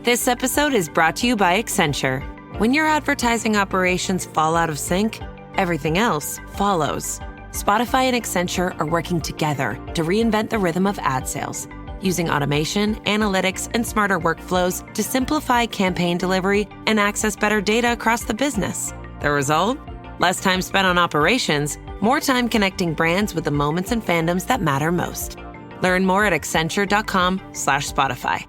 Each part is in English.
This episode is brought to you by Accenture. When your advertising operations fall out of sync, everything else follows. Spotify and Accenture are working together to reinvent the rhythm of ad sales, using automation, analytics, and smarter workflows to simplify campaign delivery and access better data across the business. The result? Less time spent on operations, more time connecting brands with the moments and fandoms that matter most. Learn more at accenture.com/Spotify.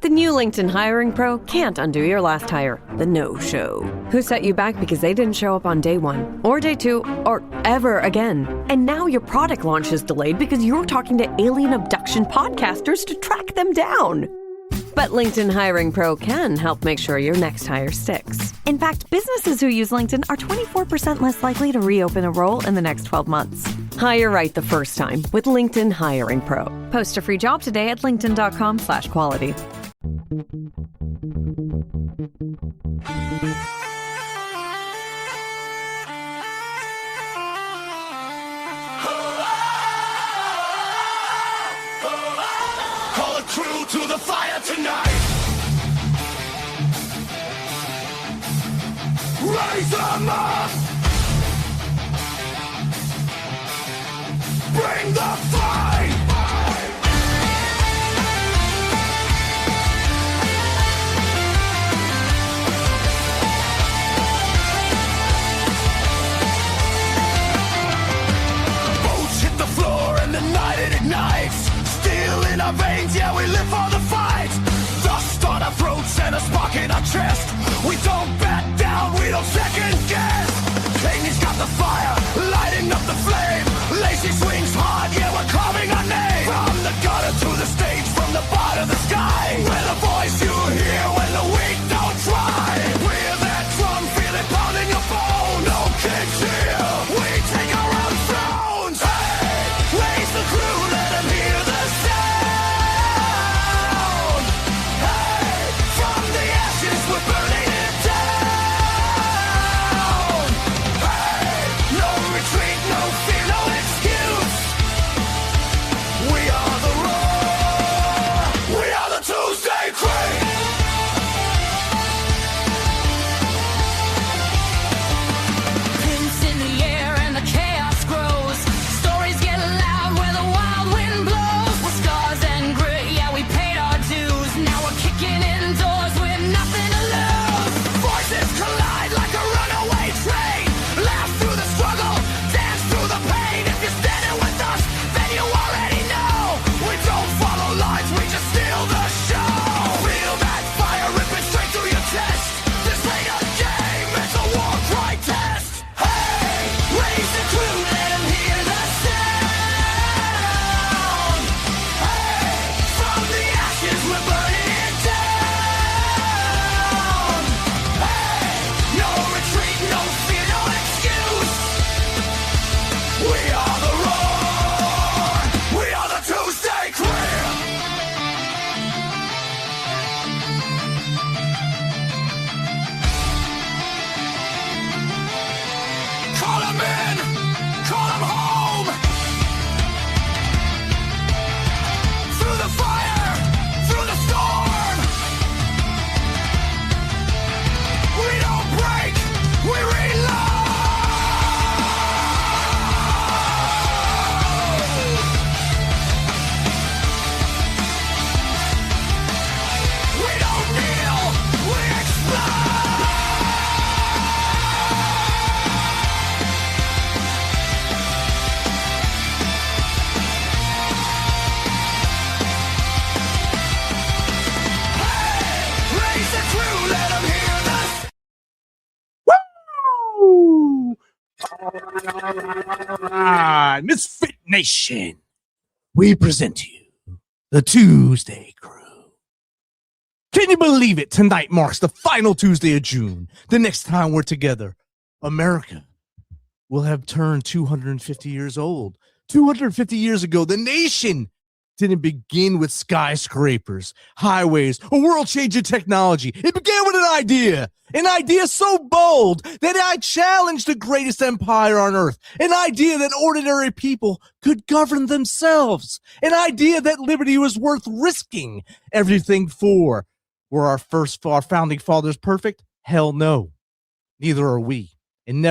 The new LinkedIn Hiring Pro can't undo your last hire, the no-show. Who set you back because they didn't show up on day one, or day two, or ever again. And now your product launch is delayed because you're talking to alien abduction podcasters to track them down. But LinkedIn Hiring Pro can help make sure your next hire sticks. In fact, businesses who use LinkedIn are 24% less likely to reopen a role in the next 12 months. Hire right the first time with LinkedIn Hiring Pro. Post a free job today at linkedin.com/quality. Call a crew to the fire tonight. Raise them up. Bring the fight. Steel in our veins, yeah, we live for the fight. Dust on our throats and a spark in our chest. We don't back down, we don't second guess. Clayton's got the fire, lighting up the flame. Lacey swings hard, yeah, we're carving our name. From the gutter to the stage, from the bottom of the sky. We're the voice you hear when the weak don't try. We're that drum, feel it pounding your bone. No kicks here, we take our own thrones. Hey, raise the crew, let them hear the sound. Hey, from the ashes we're burning it down. Hey, no retreat, no fear, no excuse. We are the roar, we are the Tuesday Crew. Pins in the air and the chaos grows. Stories get loud where the wild wind blows. We're scars and grit, yeah, we paid our dues. Now we're kicking in doors with nothing to lose. Voices collide like a runaway train. Laugh through the struggle, dance through the pain. If you're standing with us, then you already know. We don't follow lines, we just steal the show. Feel that fire ripping straight through your chest. This ain't a game, it's a war cry test. Hey, raise the crew, let them hear the sound. Hey, from the ashes we're burning it down. Hey, no retreat, no fear, no excuse. We are the roar, we are the Tuesday Crew. Call 'em in, call 'em home. Through the fire, through the storm. We don't break, we reload. We don't kneel, we explode. Raise the crew, let 'em hear this. Woo! Misfit Nation, we present to you the Tuesday Crew. Can you believe it? Tonight marks the final Tuesday of June. The next time we're together, America will have turned 250 years old. 250 years ago, the nation didn't begin with skyscrapers, highways, or world-changing technology. It began with an idea so bold that I challenged the greatest empire on earth, an idea that ordinary people could govern themselves, an idea that liberty was worth risking everything for. Were our founding fathers perfect? Hell no. Neither are we. And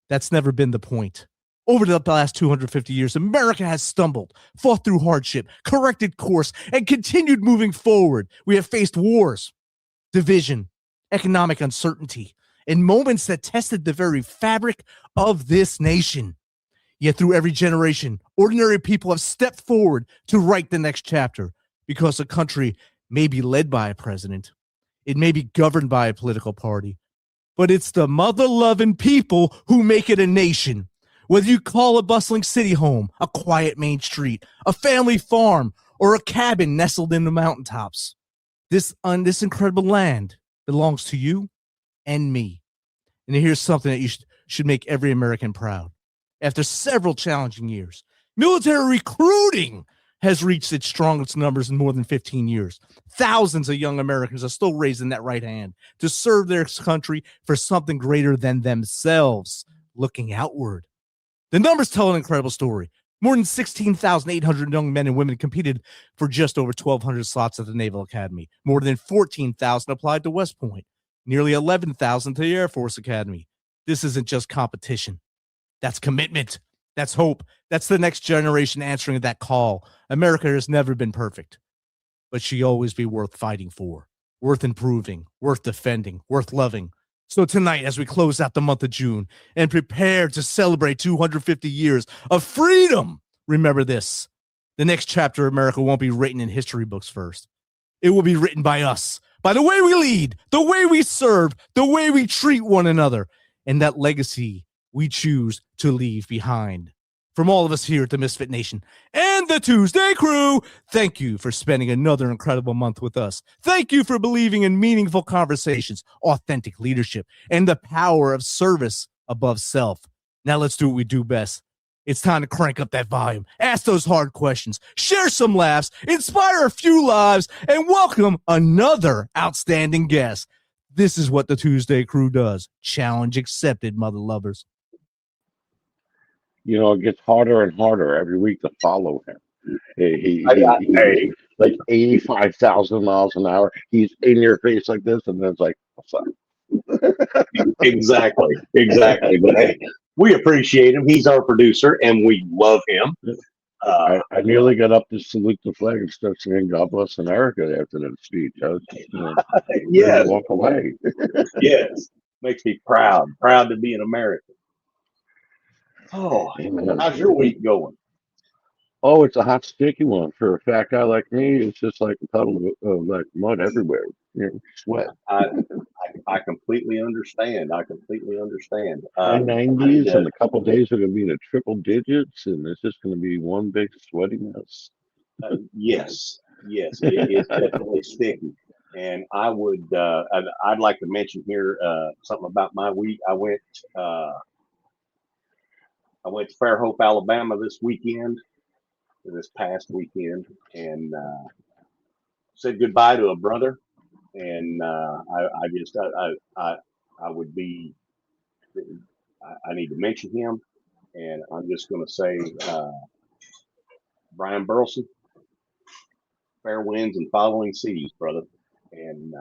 that's never been the point. Over the last 250 years, America has stumbled, fought through hardship, corrected course, and continued moving forward. We have faced wars, division, economic uncertainty, and moments that tested the very fabric of this nation. Yet through every generation, ordinary people have stepped forward to write the next chapter, because a country may be led by a president, it may be governed by a political party, but it's the mother-loving people who make it a nation. Whether you call a bustling city home, a quiet main street, a family farm, or a cabin nestled in the mountaintops, this incredible land belongs to you and me. And here's something that you should make every American proud. After several challenging years, military recruiting has reached its strongest numbers in more than 15 years. Thousands of young Americans are still raising that right hand to serve their country for something greater than themselves, looking outward. The numbers tell an incredible story. More than 16,800 young men and women competed for just over 1,200 slots at the Naval Academy. More than 14,000 applied to West Point. Nearly 11,000 to the Air Force Academy. This isn't just competition. That's commitment. That's hope. That's the next generation answering that call. America has never been perfect, but she'll always be worth fighting for, worth improving, worth defending, worth loving. So tonight, as we close out the month of June and prepare to celebrate 250 years of freedom, remember this. The next chapter of America won't be written in history books first. It will be written by us, by the way we lead, the way we serve, the way we treat one another, and that legacy we choose to leave behind. From all of us here at the Misfit Nation and the Tuesday Crew, thank you for spending another incredible month with us. Thank you for believing in meaningful conversations, authentic leadership, and the power of service above self. Now let's do what we do best. It's time to crank up that volume, ask those hard questions, share some laughs, inspire a few lives, and welcome another outstanding guest. This is what the Tuesday Crew does. Challenge accepted, mother lovers. You know, it gets harder and harder every week to follow him. He's like 85,000 miles an hour. He's in your face like this, and then it's like, what's up? Exactly. But hey, we appreciate him. He's our producer, and we love him. I nearly got up to salute the flag and start singing "God Bless America" after that speech. I was just, yes, walk away. Yes, makes me proud to be an American. Oh, how's your week going? Oh, it's a hot, sticky one. For a fat guy like me, it's just like a puddle of like mud everywhere. Sweat. I completely understand. High 90s, and a couple of days are going to be in the triple digits, and it's just going to be one big sweaty mess. Yes, it's definitely sticky. And I'd like to mention here something about my week. I went to Fairhope, Alabama this past weekend, and said goodbye to a brother. And I need to mention him, and I'm just going to say, Brian Burleson, fair winds and following seas, brother, and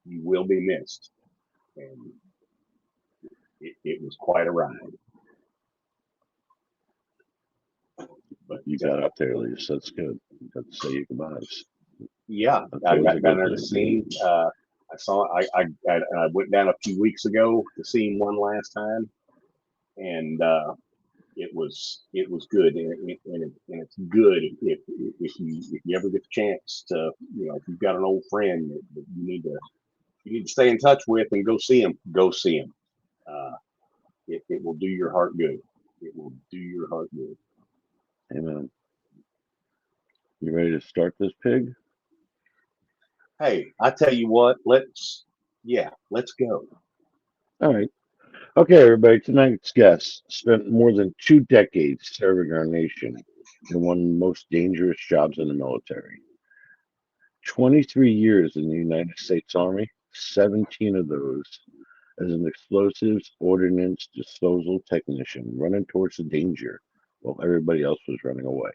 you will be missed. And it was quite a ride. But you got up there at least. That's good. You got to say your goodbyes. Yeah, I got down there to see him. I went down a few weeks ago to see him one last time, and it was good. And it's good if you ever get the chance to, if you've got an old friend that you need to stay in touch with and go see him. It will do your heart good. It will do your heart good. Amen. You ready to start this pig? Hey, I tell you what, let's go. All right. Okay, everybody. Tonight's guest spent more than 2 decades serving our nation in one of the most dangerous jobs in the military. 23 years in the United States Army, 17 of those as an Explosive Ordnance Disposal Technician, running towards the danger while everybody else was running away.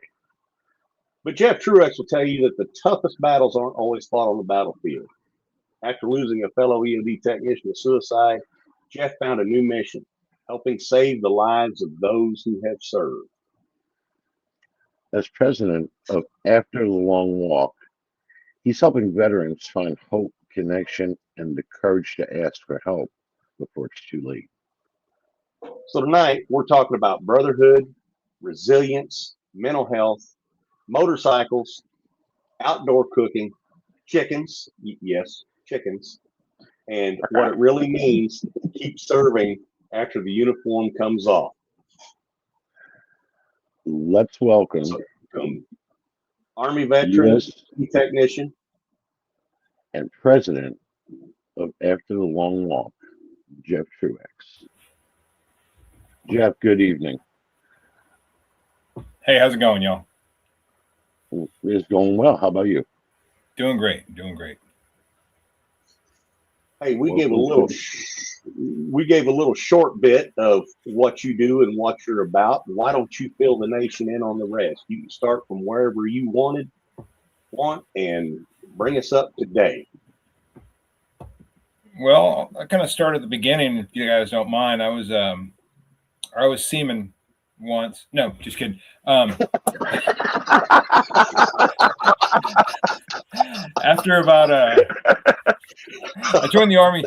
But Jeff Truex will tell you that the toughest battles aren't always fought on the battlefield. After losing a fellow EOD technician to suicide, Jeff found a new mission, helping save the lives of those who have served. As president of After the Long Walk, he's helping veterans find hope, connection, and the courage to ask for help before it's too late. So tonight, we're talking about brotherhood, resilience, mental health, motorcycles, outdoor cooking, chickens, yes, chickens, and what it really means to keep serving after the uniform comes off. Let's welcome Army veteran, US technician, and president of After the Long Walk, Jeff Truex. Jeff, good evening. Hey, how's it going, y'all? It's going well. How about you? Doing great, doing great. Hey, we gave a little short bit of what you do and what you're about. Why don't you fill the nation in on the rest? You can start from wherever you want and bring us up to date. Well, I kind of start at the beginning, if you guys don't mind. I was seaman once. No, just kidding. After about I joined the Army.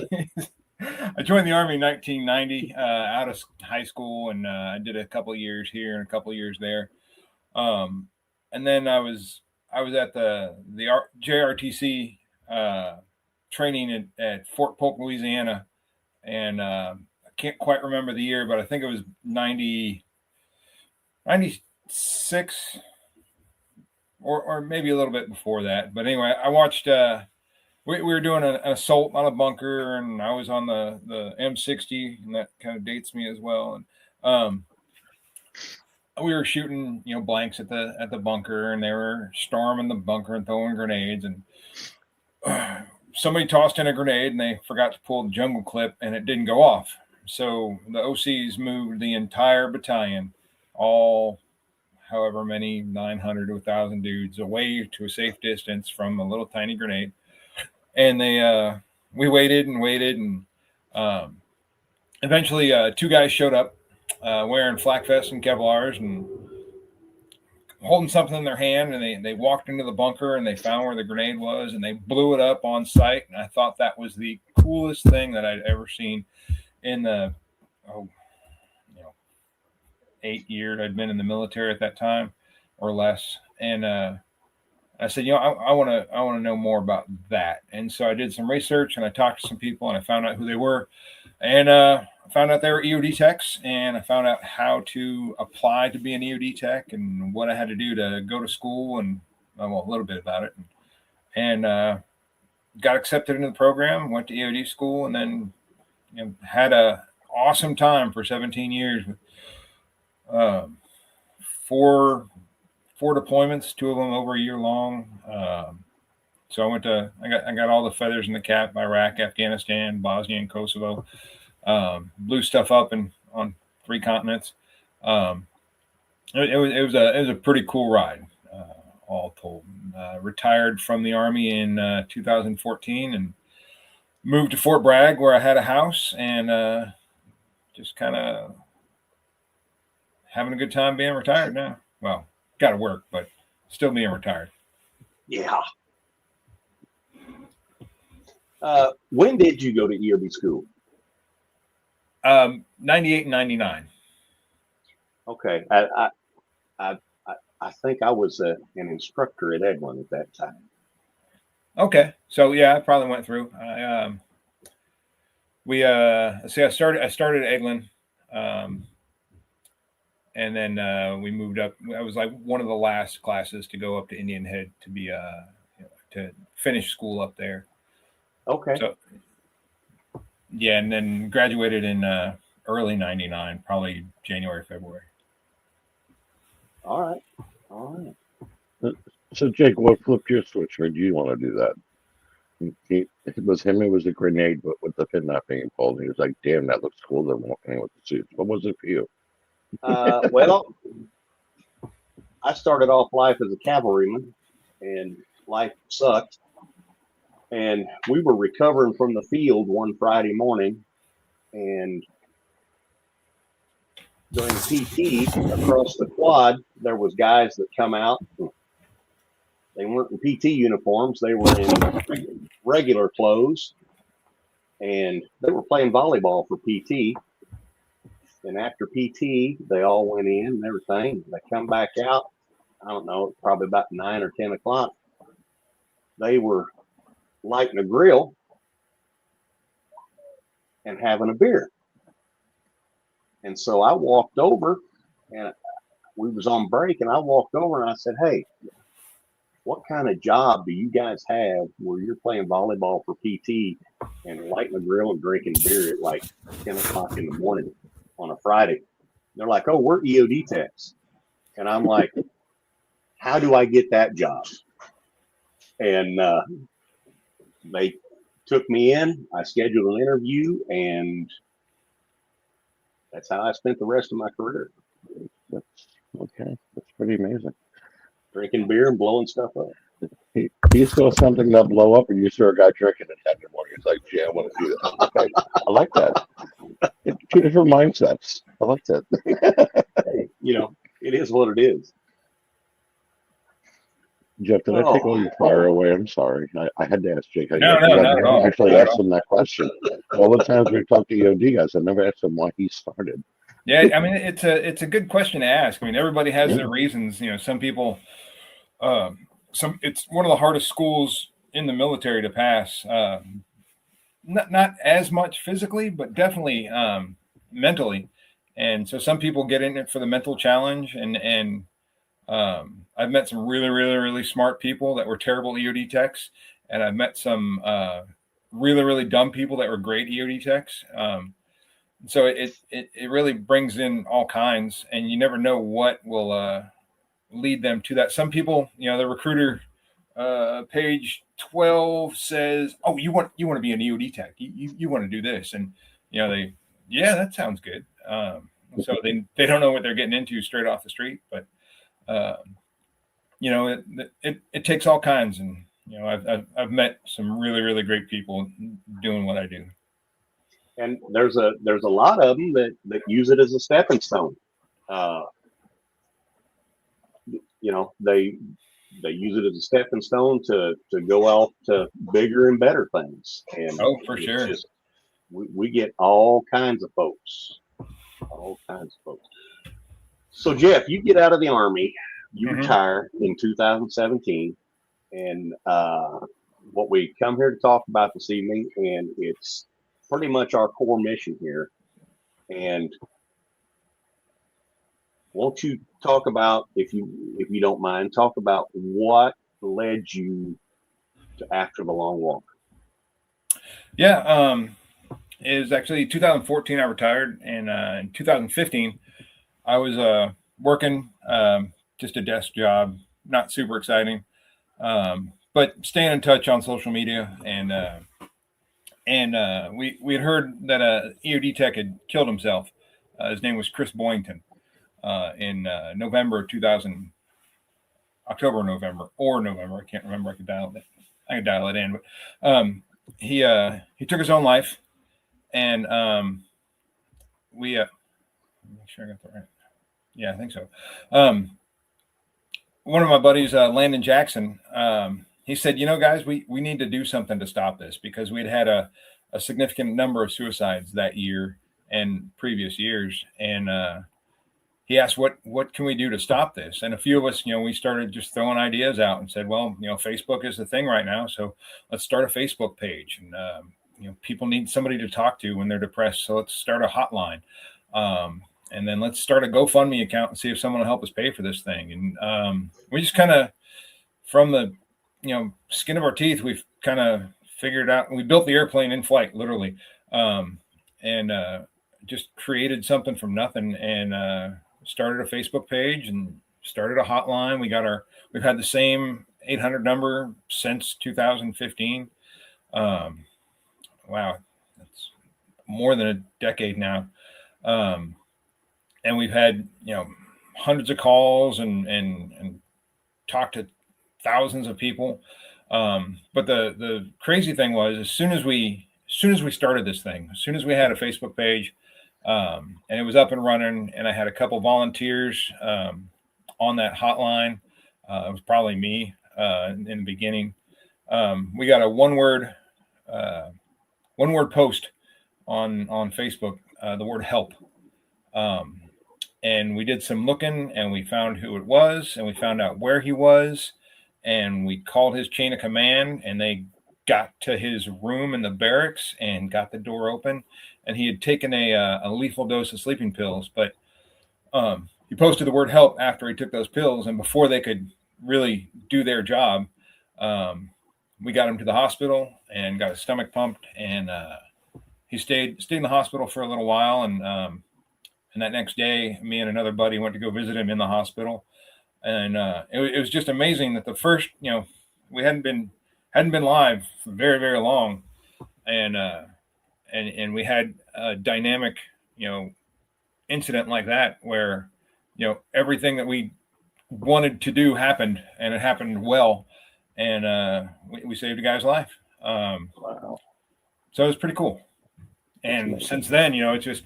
I joined the Army in 1990 out of high school, and I did a couple of years here and a couple of years there. And then I was at the JRTC training at Fort Polk, Louisiana, and I can't quite remember the year, but I think it was 96 or maybe a little bit before that. But anyway, I watched. We were doing an assault on a bunker, and I was on the M60, and that kind of dates me as well. And we were shooting, blanks at the bunker, and they were storming the bunker and throwing grenades. And somebody tossed in a grenade, and they forgot to pull the jungle clip, and it didn't go off. So the OCs moved the entire battalion, all however many 900 to 1,000 dudes, away to a safe distance from a little tiny grenade. And we waited, and eventually two guys showed up wearing flak vests and Kevlars and holding something in their hand, and they walked into the bunker, and they found where the grenade was, and they blew it up on site. And I thought that was the coolest thing that I'd ever seen in the 8 years I'd been in the military at that time or less. And I said, I want to know more about that. And so I did some research, and I talked to some people, and I found out who they were, and I found out they were EOD techs, and I found out how to apply to be an EOD tech and what I had to do to go to school, and a little bit about it, and got accepted into the program, went to EOD school, and then had a awesome time for 17 years with four deployments, two of them over a year long. So I got all the feathers in the cap: Iraq, Afghanistan, Bosnia, and Kosovo. Blew stuff up on 3 continents. It was a pretty cool ride, all told. Retired from the Army in 2014 and moved to Fort Bragg, where I had a house, and just kind of having a good time being retired now. Well, got to work, but still being retired. Yeah. When did you go to EOD school? 98 and 99. Okay. I think I was an instructor at Edwin at that time. Okay. So yeah, I probably went through. I started at Eglin. And then we moved up. I was like one of the last classes to go up to Indian Head to be to finish school up there. Okay. So yeah, and then graduated in early 99, probably January, February. All right. So, Jake, what flipped your switch? Or do you want to do that? It was a grenade, but with the pin not being pulled. He was like, damn, that looks cool. They're walking in with the suits. What was it for you? Well, I started off life as a cavalryman, and life sucked. And we were recovering from the field one Friday morning, and during PT across the quad, there was guys that come out. They weren't in PT uniforms; they were in regular clothes, and they were playing volleyball for PT. And after PT, they all went in and everything. They come back out. I don't know, probably about 9 or 10 o'clock. They were lighting a grill and having a beer. And so I walked over, and we was on break, and I walked over and I said, "Hey, what kind of job do you guys have where you're playing volleyball for PT and lighting a grill and drinking beer at like 10 o'clock in the morning on a Friday?" They're like, "Oh, we're EOD techs." And I'm like, "How do I get that job?" And they took me in. I scheduled an interview, and that's how I spent the rest of my career. That's okay. That's pretty amazing. Drinking beer and blowing stuff up. Do you still something that blow up, and you saw a guy drinking at 10 in the morning? It's like, "Yeah, I want to do that." Okay. I like that. Two different mindsets. I like that. Hey, it is what it is. Jeff, did I take all your fire away? I'm sorry. I had to ask Jake. No, I actually asked him that question. All the times we talked to EOD guys, I never asked him why he started. Yeah, I mean, it's a good question to ask. I mean, everybody has their reasons. Some people, it's one of the hardest schools in the military to pass. Not as much physically, but definitely mentally. And so some people get in it for the mental challenge, and I've met some really, really, really smart people that were terrible EOD techs, and I've met some really, really dumb people that were great EOD techs. So it really brings in all kinds, and you never know what will lead them to that. Some people, the recruiter page 12 says, "Oh, you want to be an EOD tech? You want to do this?" And that sounds good. So they don't know what they're getting into straight off the street, but it takes all kinds, and I've met some really, really great people doing what I do. And there's a lot of them that use it as a stepping stone. They use it as a stepping stone to go off to bigger and better things. And for sure, we get all kinds of folks. So Jeff, you get out of the Army, you retire in 2017, and what we come here to talk about this evening, and it's pretty much our core mission here. And won't you talk about, if you don't mind, talk about what led you to After the Long Walk? Yeah, it was actually 2014 I retired, and in 2015 I was working just a desk job, not super exciting, but staying in touch on social media, and we had heard that a EOD tech had killed himself. His name was Chris Boynton in November 2000, November. I can't remember. I could dial it in, but he took his own life, and we make sure I got that right. Yeah, I think so. One of my buddies, Landon Jackson, he said, guys, we need to do something to stop this, because we'd had a significant number of suicides that year and previous years. And he asked, what can we do to stop this? And a few of us, we started just throwing ideas out and said, well, Facebook is the thing right now, so let's start a Facebook page. And, people need somebody to talk to when they're depressed, so let's start a hotline. And then let's start a GoFundMe account and see if someone will help us pay for this thing. And we just kind of, from the skin of our teeth, we've kind of figured out. We built the airplane in flight, literally, and just created something from nothing, and started a Facebook page and started a hotline. We've had the same 800 number since 2015. Wow, that's more than a decade now. And we've had, hundreds of calls and talked to thousands of people. But the crazy thing was, as soon as we started this thing, as soon as we had a Facebook page, and it was up and running, and I had a couple volunteers on that hotline. It was probably me in the beginning. We got a one word post on Facebook, the word help. And we did some looking, and we found who it was, and we found out where he was, and we called his chain of command, and they got to his room in the barracks and got the door open. And he had taken a lethal dose of sleeping pills, but he posted the word help after he took those pills, and before they could really do their job, we got him to the hospital and got his stomach pumped, and he stayed in the hospital for a little while, and that next day, me and another buddy went to go visit him in the hospital, and it was just amazing that the first, we hadn't been live for very, very long, and we had a dynamic, incident like that where, everything that we wanted to do happened, and it happened well, and we saved a guy's life. Wow. So it was pretty cool. And since then, it's just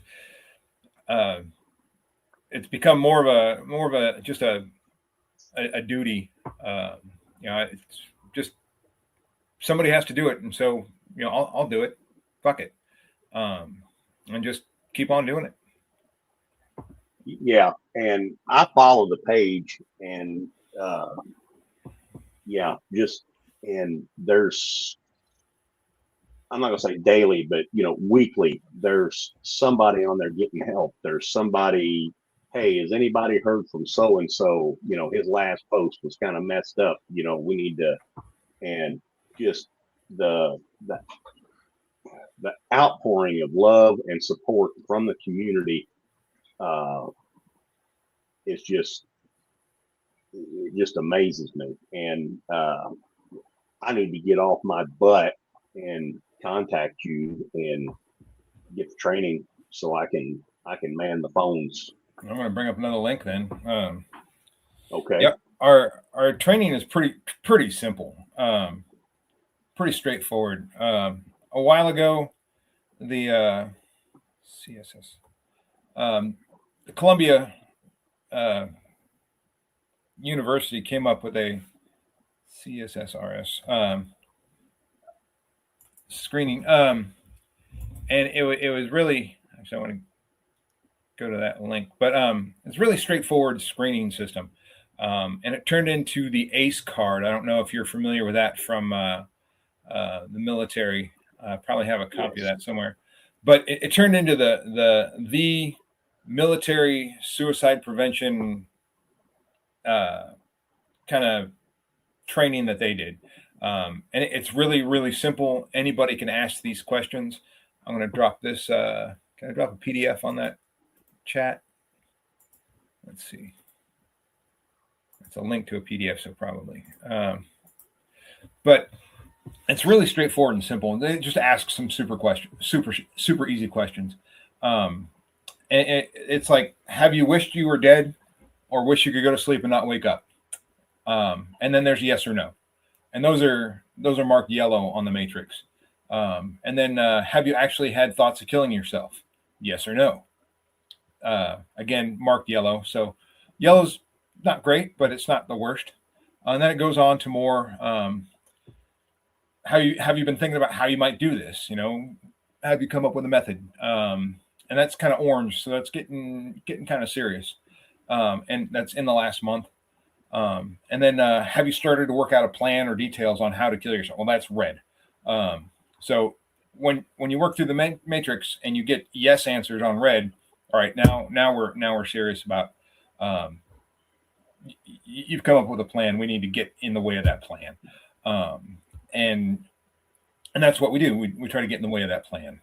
it's become more of a just a duty. It's just somebody has to do it, and so I'll do it. Fuck it, and just keep on doing it. Yeah, and I follow the page, and and there's, I'm not gonna say daily, but weekly, there's somebody on there getting help. There's somebody, hey, has anybody heard from so and so? His last post was kind of messed up. We need to, and just the outpouring of love and support from the community. It just amazes me, and I need to get off my butt and contact you and get the training so I can man the phones. I'm going to bring up another link then. Okay. Yep. Our training is pretty simple, pretty straightforward. A while ago, the CSS, the Columbia University came up with a CSSRS screening, and it was really, actually I want to go to that link, but it's really straightforward screening system, and it turned into the ACE card. I don't know if you're familiar with that from the military. I probably have a copy of that somewhere, but it turned into the military suicide prevention kind of training that they did. And it's really, really simple. Anybody can ask these questions. I'm going to drop this. Can I drop a PDF on that chat? Let's see. It's a link to a PDF, so probably. But it's really straightforward and simple. They just ask some super easy questions. And it's like, have you wished you were dead, or wish you could go to sleep and not wake up? And then there's yes or no. And those are marked yellow on the matrix. And then have you actually had thoughts of killing yourself? Yes or no. Again, marked yellow. So yellow's not great, but it's not the worst. And then it goes on to more, have you been thinking about how you might do this? Have you come up with a method? And that's kind of orange. So that's getting kind of serious. And that's in the last month. And then have you started to work out a plan or details on how to kill yourself? Well, that's red. So when you work through the matrix and you get yes answers on red, all right, now we're serious about, you've come up with a plan. We need to get in the way of that plan. And that's what we do. We try to get in the way of that plan.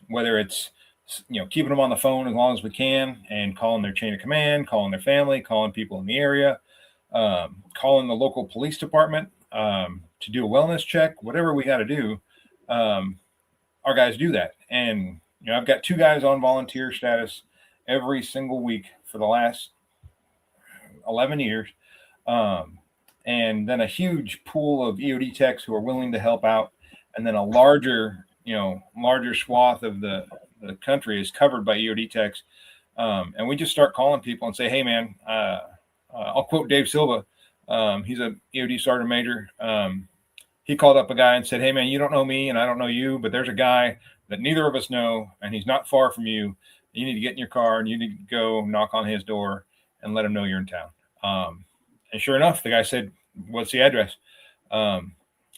Whether it's, keeping them on the phone as long as we can and calling their chain of command, calling their family, calling people in the area, calling the local police department to do a wellness check, whatever we got to do. Our guys do that. And, I've got 2 guys on volunteer status every single week for the last 11 years. And then a huge pool of EOD techs who are willing to help out. And then a larger swath of the country is covered by EOD techs. And we just start calling people and say, hey, man, I'll quote Dave Silva. He's a EOD sergeant major. He called up a guy and said, hey, man, you don't know me and I don't know you, but there's a guy that neither of us know, and he's not far from you. You need to get in your car and you need to go knock on his door and let him know you're in town. And sure enough, the guy said, what's the address? And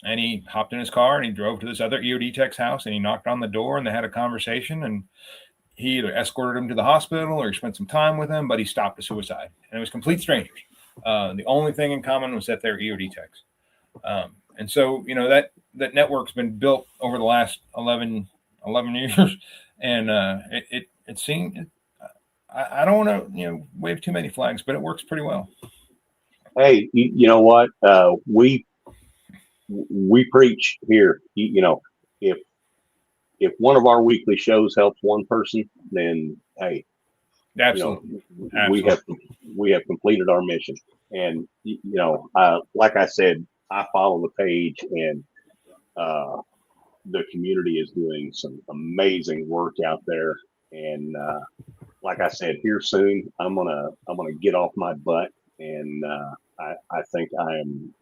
he hopped in his car and he drove to this other EOD tech's house and he knocked on the door and they had a conversation, and he either escorted him to the hospital or he spent some time with him, but he stopped a suicide. And it was complete strangers. The only thing in common was that they're EOD techs. And so, that network's been built over the last 11 years. And it seemed, I don't want to, wave too many flags, but it works pretty well. Hey, you know what? We preach here, if one of our weekly shows helps one person, then, hey, absolutely. We have completed our mission. And, like I said, I follow the page, and the community is doing some amazing work out there. And like I said, here soon, I'm gonna get off my butt, and I think I'm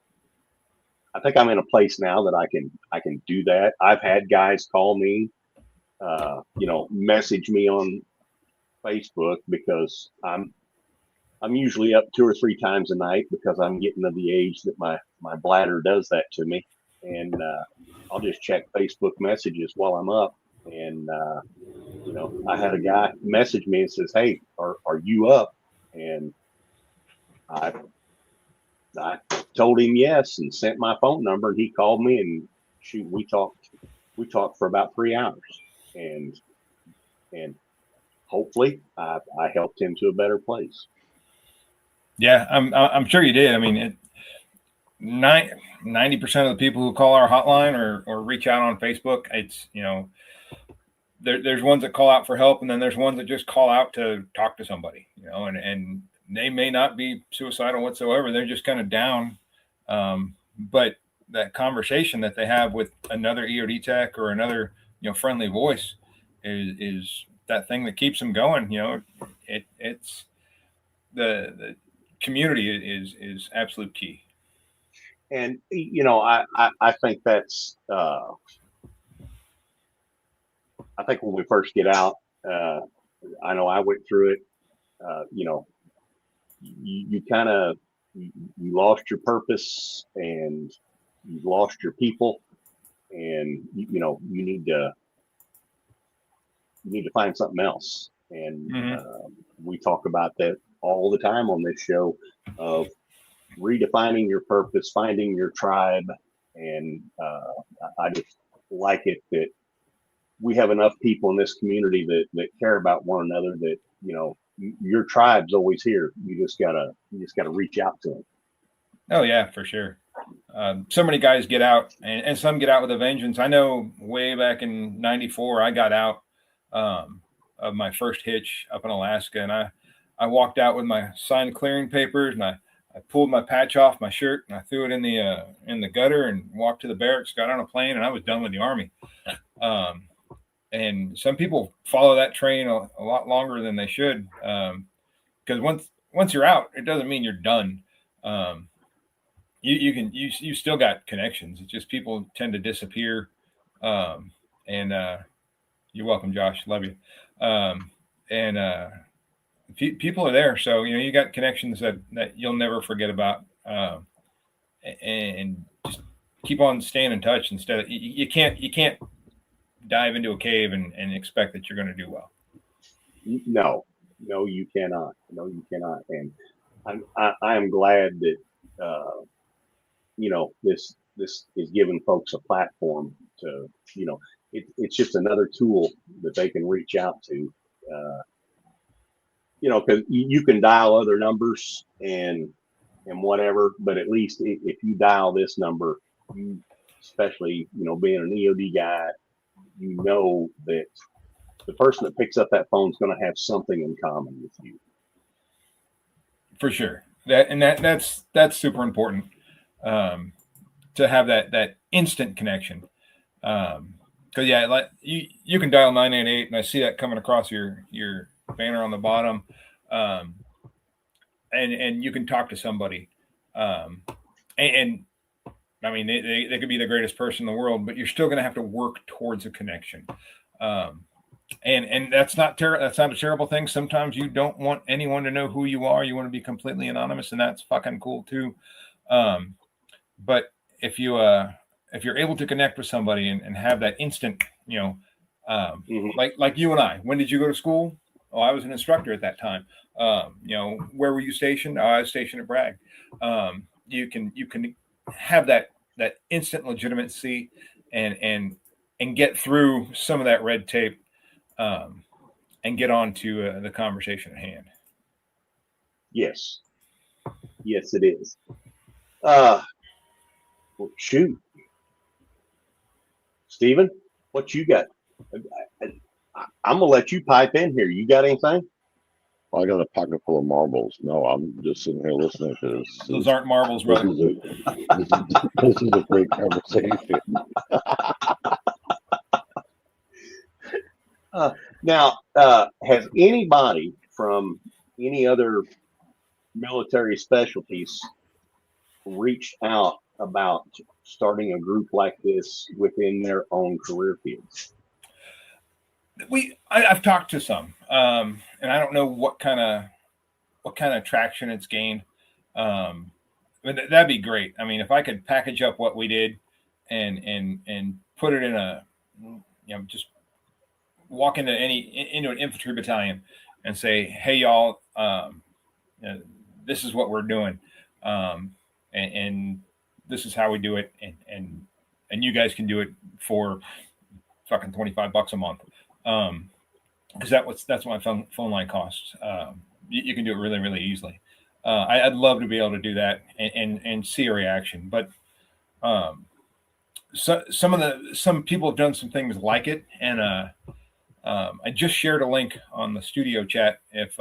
in a place now that I can do that. I've had guys call me, message me on Facebook, because I'm usually up 2 or 3 times a night because I'm getting to the age that my bladder does that to me. And I'll just check Facebook messages while I'm up. And, I had a guy message me and says, hey, are you up? And I told him yes, and sent my phone number, and he called me, and shoot, we talked for about 3 hours, and hopefully I helped him to a better place. Yeah, I'm sure you did. I mean, 90% of the people who call our hotline or reach out on Facebook, it's, there's ones that call out for help, and then there's ones that just call out to talk to somebody, and they may not be suicidal whatsoever. They're just kind of down. But that conversation that they have with another EOD tech or another, friendly voice is that thing that keeps them going. It's the community is absolute key. And, I think that's, I think when we first get out, I know I went through it, you kind of, you lost your purpose, and you've lost your people, and, you need to find something else. And we talk about that all the time on this show, of redefining your purpose, finding your tribe. And I just like it that we have enough people in this community that care about one another, that, your tribe's always here. You just gotta reach out to them. Oh yeah, for sure. So many guys get out, and some get out with a vengeance. I know way back in '94, I got out of my first hitch up in Alaska, and I walked out with my signed clearing papers, and I pulled my patch off my shirt, and I threw it in the gutter, and walked to the barracks, got on a plane, and I was done with the Army. And some people follow that train a lot longer than they should, because once you're out, it doesn't mean you're done. You still got connections. It's just people tend to disappear. And you're welcome, Josh. Love you. People are there, so you got connections that you'll never forget about, and just keep on staying in touch. Instead of you can't dive into a cave and expect that you're going to do well. No, you cannot. And I am glad that this is giving folks a platform to, it's just another tool that they can reach out to. Because you can dial other numbers and whatever, but at least if you dial this number, especially, being an EOD guy, that the person that picks up that phone is going to have something in common with you. For sure. That's super important, to have that instant connection. Because like you can dial 988, and I see that coming across your banner on the bottom, and you can talk to somebody, and I mean they could be the greatest person in the world, but you're still going to have to work towards a connection. And that's not that's not a terrible thing. Sometimes you don't want anyone to know who you are. You want to be completely anonymous, and that's fucking cool too. But if you're able to connect with somebody and have that instant, like you and I, when did you go to school? Oh, I was an instructor at that time. Where were you stationed? Oh, I was stationed at Bragg. You can have that instant legitimacy and get through some of that red tape, and get on to the conversation at hand. Yes, it is. Well, shoot, Stephen, what you got? I'm gonna let you pipe in here. You got anything? Well, I got a pocket full of marbles. No, I'm just sitting here listening to this. Those aren't marbles, brother. This is a great conversation. Now, has anybody from any other military specialties reached out about starting a group like this within their own career fields? I've talked to some, and I don't know what kind of traction it's gained. But that'd be great. I mean, if I could package up what we did and put it in a, just walk into an infantry battalion and say, hey y'all, this is what we're doing, and this is how we do it, and you guys can do it for fucking $25 a month, because that's what my phone line costs. You can do it really, really easily. I'd love to be able to do that and see a reaction, but some people have done some things like it, and I just shared a link on the studio chat. If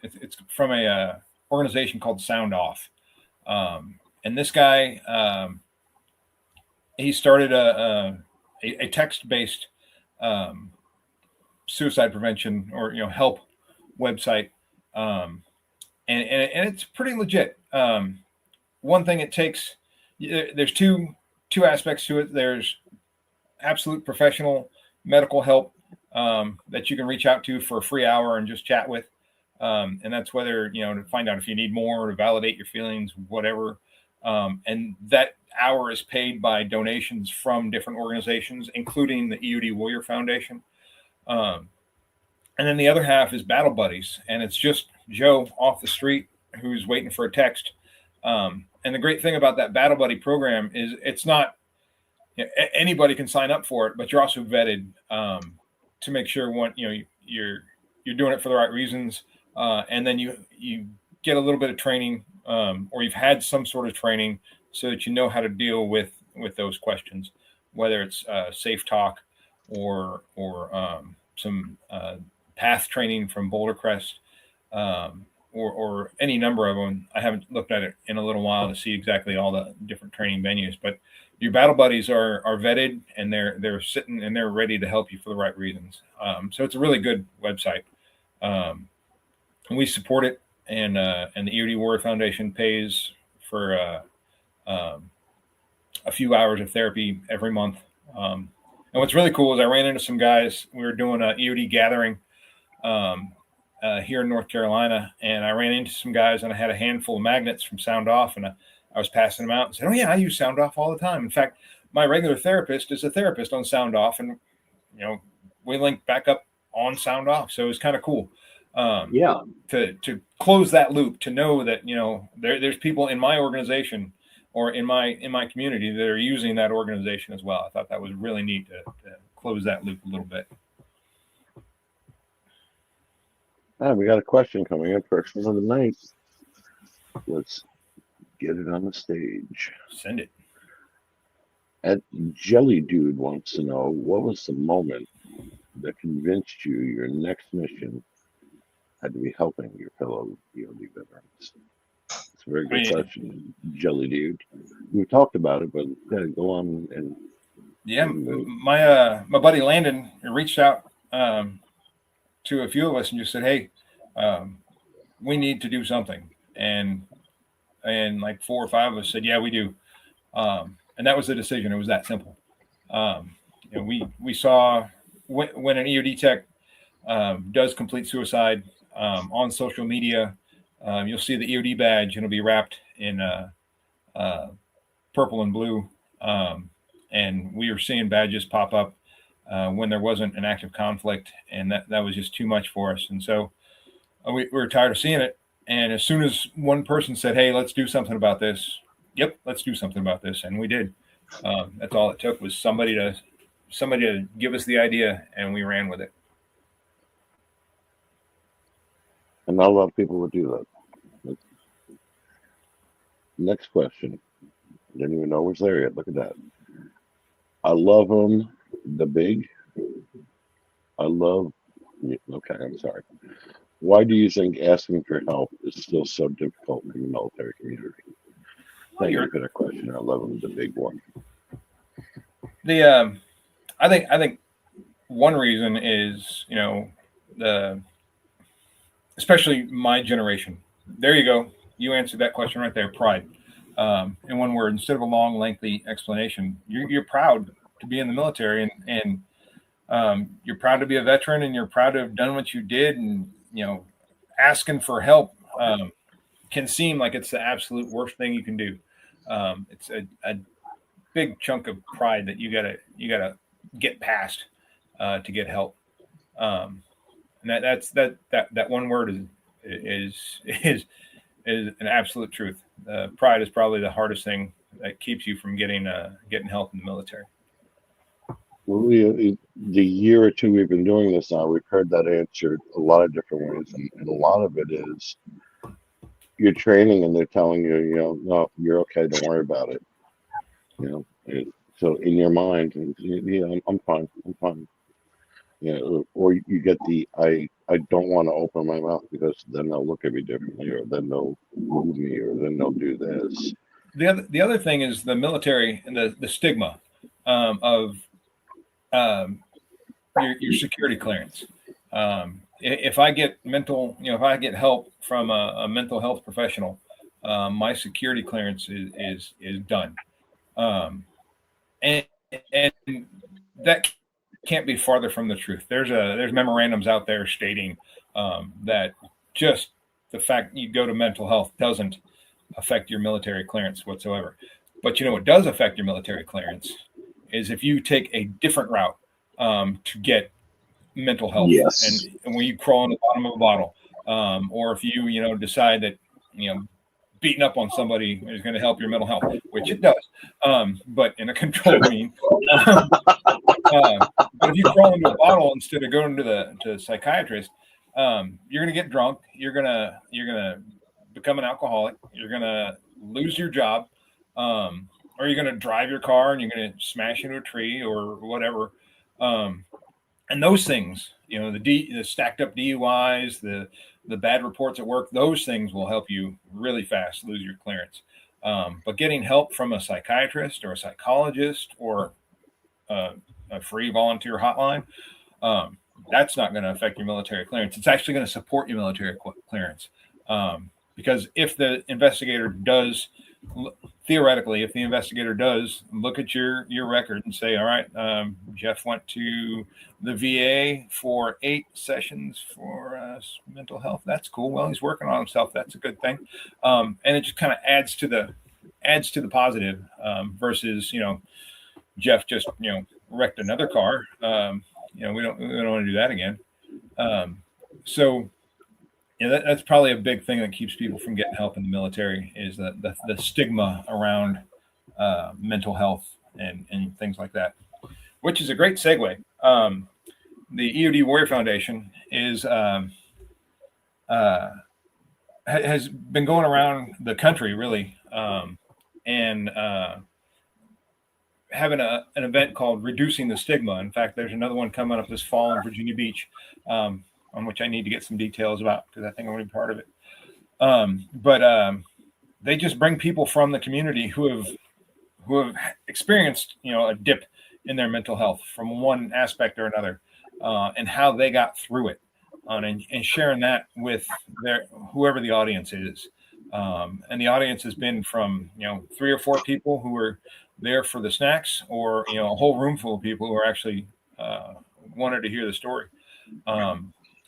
it's from a organization called Sound Off, and this guy, he started a text-based suicide prevention or help website, and it's pretty legit. One thing it takes, there's two aspects to it. There's absolute professional medical help that you can reach out to for a free hour and just chat with, and that's whether to find out if you need more, to validate your feelings, whatever. And that hour is paid by donations from different organizations, including the EOD Warrior Foundation. And then the other half is Battle Buddies, and it's just Joe off the street who's waiting for a text. And the great thing about that Battle Buddy program is it's not anybody can sign up for it, but you're also vetted to make sure you're doing it for the right reasons, and then you get a little bit of training, or you've had some sort of training so that you know how to deal with those questions, whether it's safe talk or some path training from Boulder Crest, or any number of them. I haven't looked at it in a little while to see exactly all the different training venues, but your battle buddies are vetted, and they're sitting and they're ready to help you for the right reasons. So it's a really good website, and we support it. And the EOD Warrior Foundation pays for a few hours of therapy every month. And what's really cool is I ran into some guys. We were doing an EOD gathering here in North Carolina, and I ran into some guys, and I had a handful of magnets from Sound Off, and I was passing them out and said, "Oh yeah, I use Sound Off all the time. In fact, my regular therapist is a therapist on Sound Off," and we linked back up on Sound Off, so it was kind of cool. To close that loop, to know that there's people in my organization or in my community that are using that organization as well. I thought that was really neat to close that loop a little bit. We got a question coming in, first one of the night. Let's get it on the stage. Send it. At Jelly Dude wants to know, what was the moment that convinced you your next mission had to be helping your fellow EOD veterans? It's a very I good mean, question, Jelly Dude. We talked about it, but go on and yeah, my buddy Landon reached out to a few of us and just said, "Hey, we need to do something." And like 4 or 5 of us said, "Yeah, we do." And that was the decision. It was that simple. We saw when an EOD tech does complete suicide on social media, you'll see the EOD badge, and it'll be wrapped in purple and blue. And we were seeing badges pop up when there wasn't an active conflict, and that was just too much for us. And so we were tired of seeing it. And as soon as one person said, "Hey, let's do something about this," yep, let's do something about this, and we did. That's all it took was somebody to give us the idea, and we ran with it. And not a lot of people would do that. Next question. Didn't even know it was there yet. Look at that. I love them. The big. Okay, I'm sorry. Why do you think asking for help is still so difficult in the military community? Thank you for that question. I love them. The big one. I think one reason is, especially my generation. There you go. You answered that question right there. Pride. In one word, instead of a long, lengthy explanation, you're proud to be in the military, and you're proud to be a veteran, and you're proud to have done what you did. And, asking for help can seem like it's the absolute worst thing you can do. It's a big chunk of pride that you gotta get past to get help. And that one word is an absolute truth. Pride is probably the hardest thing that keeps you from getting help in the military. Well, the year or two we've been doing this now, we've heard that answered a lot of different ways, and a lot of it is you're training and they're telling you, no, you're okay, don't worry about it. So in your mind, I'm fine. Or you get the I don't want to open my mouth because then they'll look at me differently, or then they'll move me, or then they'll do this. The other thing is the military and the stigma of your security clearance. If I get if I get help from a mental health professional, my security clearance is done. And that can't be farther from the truth. There's memorandums out there stating that just the fact you go to mental health doesn't affect your military clearance whatsoever. But what does affect your military clearance is if you take a different route to get mental health. Yes. And when you crawl in the bottom of a bottle, or if you decide that beating up on somebody is going to help your mental health, which it does, but in a controlled mean. But if you crawl into a bottle instead of going to the psychiatrist, you're going to get drunk. You're gonna become an alcoholic. You're going to lose your job, or you're going to drive your car and you're going to smash into a tree or whatever. And those things, the stacked up DUIs, the bad reports at work, those things will help you really fast lose your clearance. But getting help from a psychiatrist or a psychologist or a free volunteer hotline, that's not going to affect your military clearance. It's actually going to support your military clearance. Because if the investigator does, theoretically, if the investigator does look at your record and say, all right, Jeff went to the VA for 8 sessions for mental health. That's cool. Well, he's working on himself. That's a good thing. And it just kind of adds to the positive versus, Jeff just, wrecked another car. We don't want to do that again. So that's probably a big thing that keeps people from getting help in the military is the stigma around mental health and things like that, which is a great segue. The EOD Warrior Foundation has been going around the country really and having an event called Reducing the Stigma. In fact, there's another one coming up this fall in Virginia Beach. I on which I need to get some details about because I think I'm going to be part of it. But they just bring people from the community who have experienced, a dip in their mental health from one aspect or another, and how they got through it, and sharing that with whoever the audience is. And the audience has been from, 3 or 4 people who were there for the snacks, or, a whole room full of people who are actually wanted to hear the story.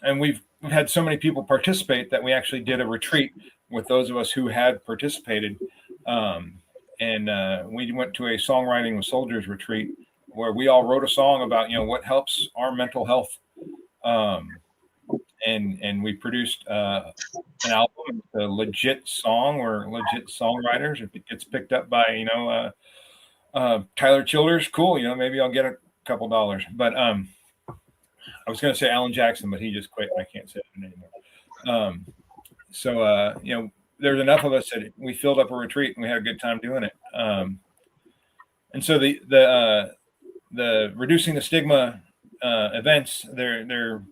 And we've had so many people participate that we actually did a retreat with those of us who had participated. And we went to a songwriting with soldiers retreat where we all wrote a song about, what helps our mental health. And we produced an album, a legit song. We're legit songwriters. If it gets picked up by, Tyler Childers, cool. Maybe I'll get a couple dollars. But I was going to say Alan Jackson, but he just quit. I can't say it anymore. So there's enough of us that we filled up a retreat and we had a good time doing it. And so the reducing the stigma events, there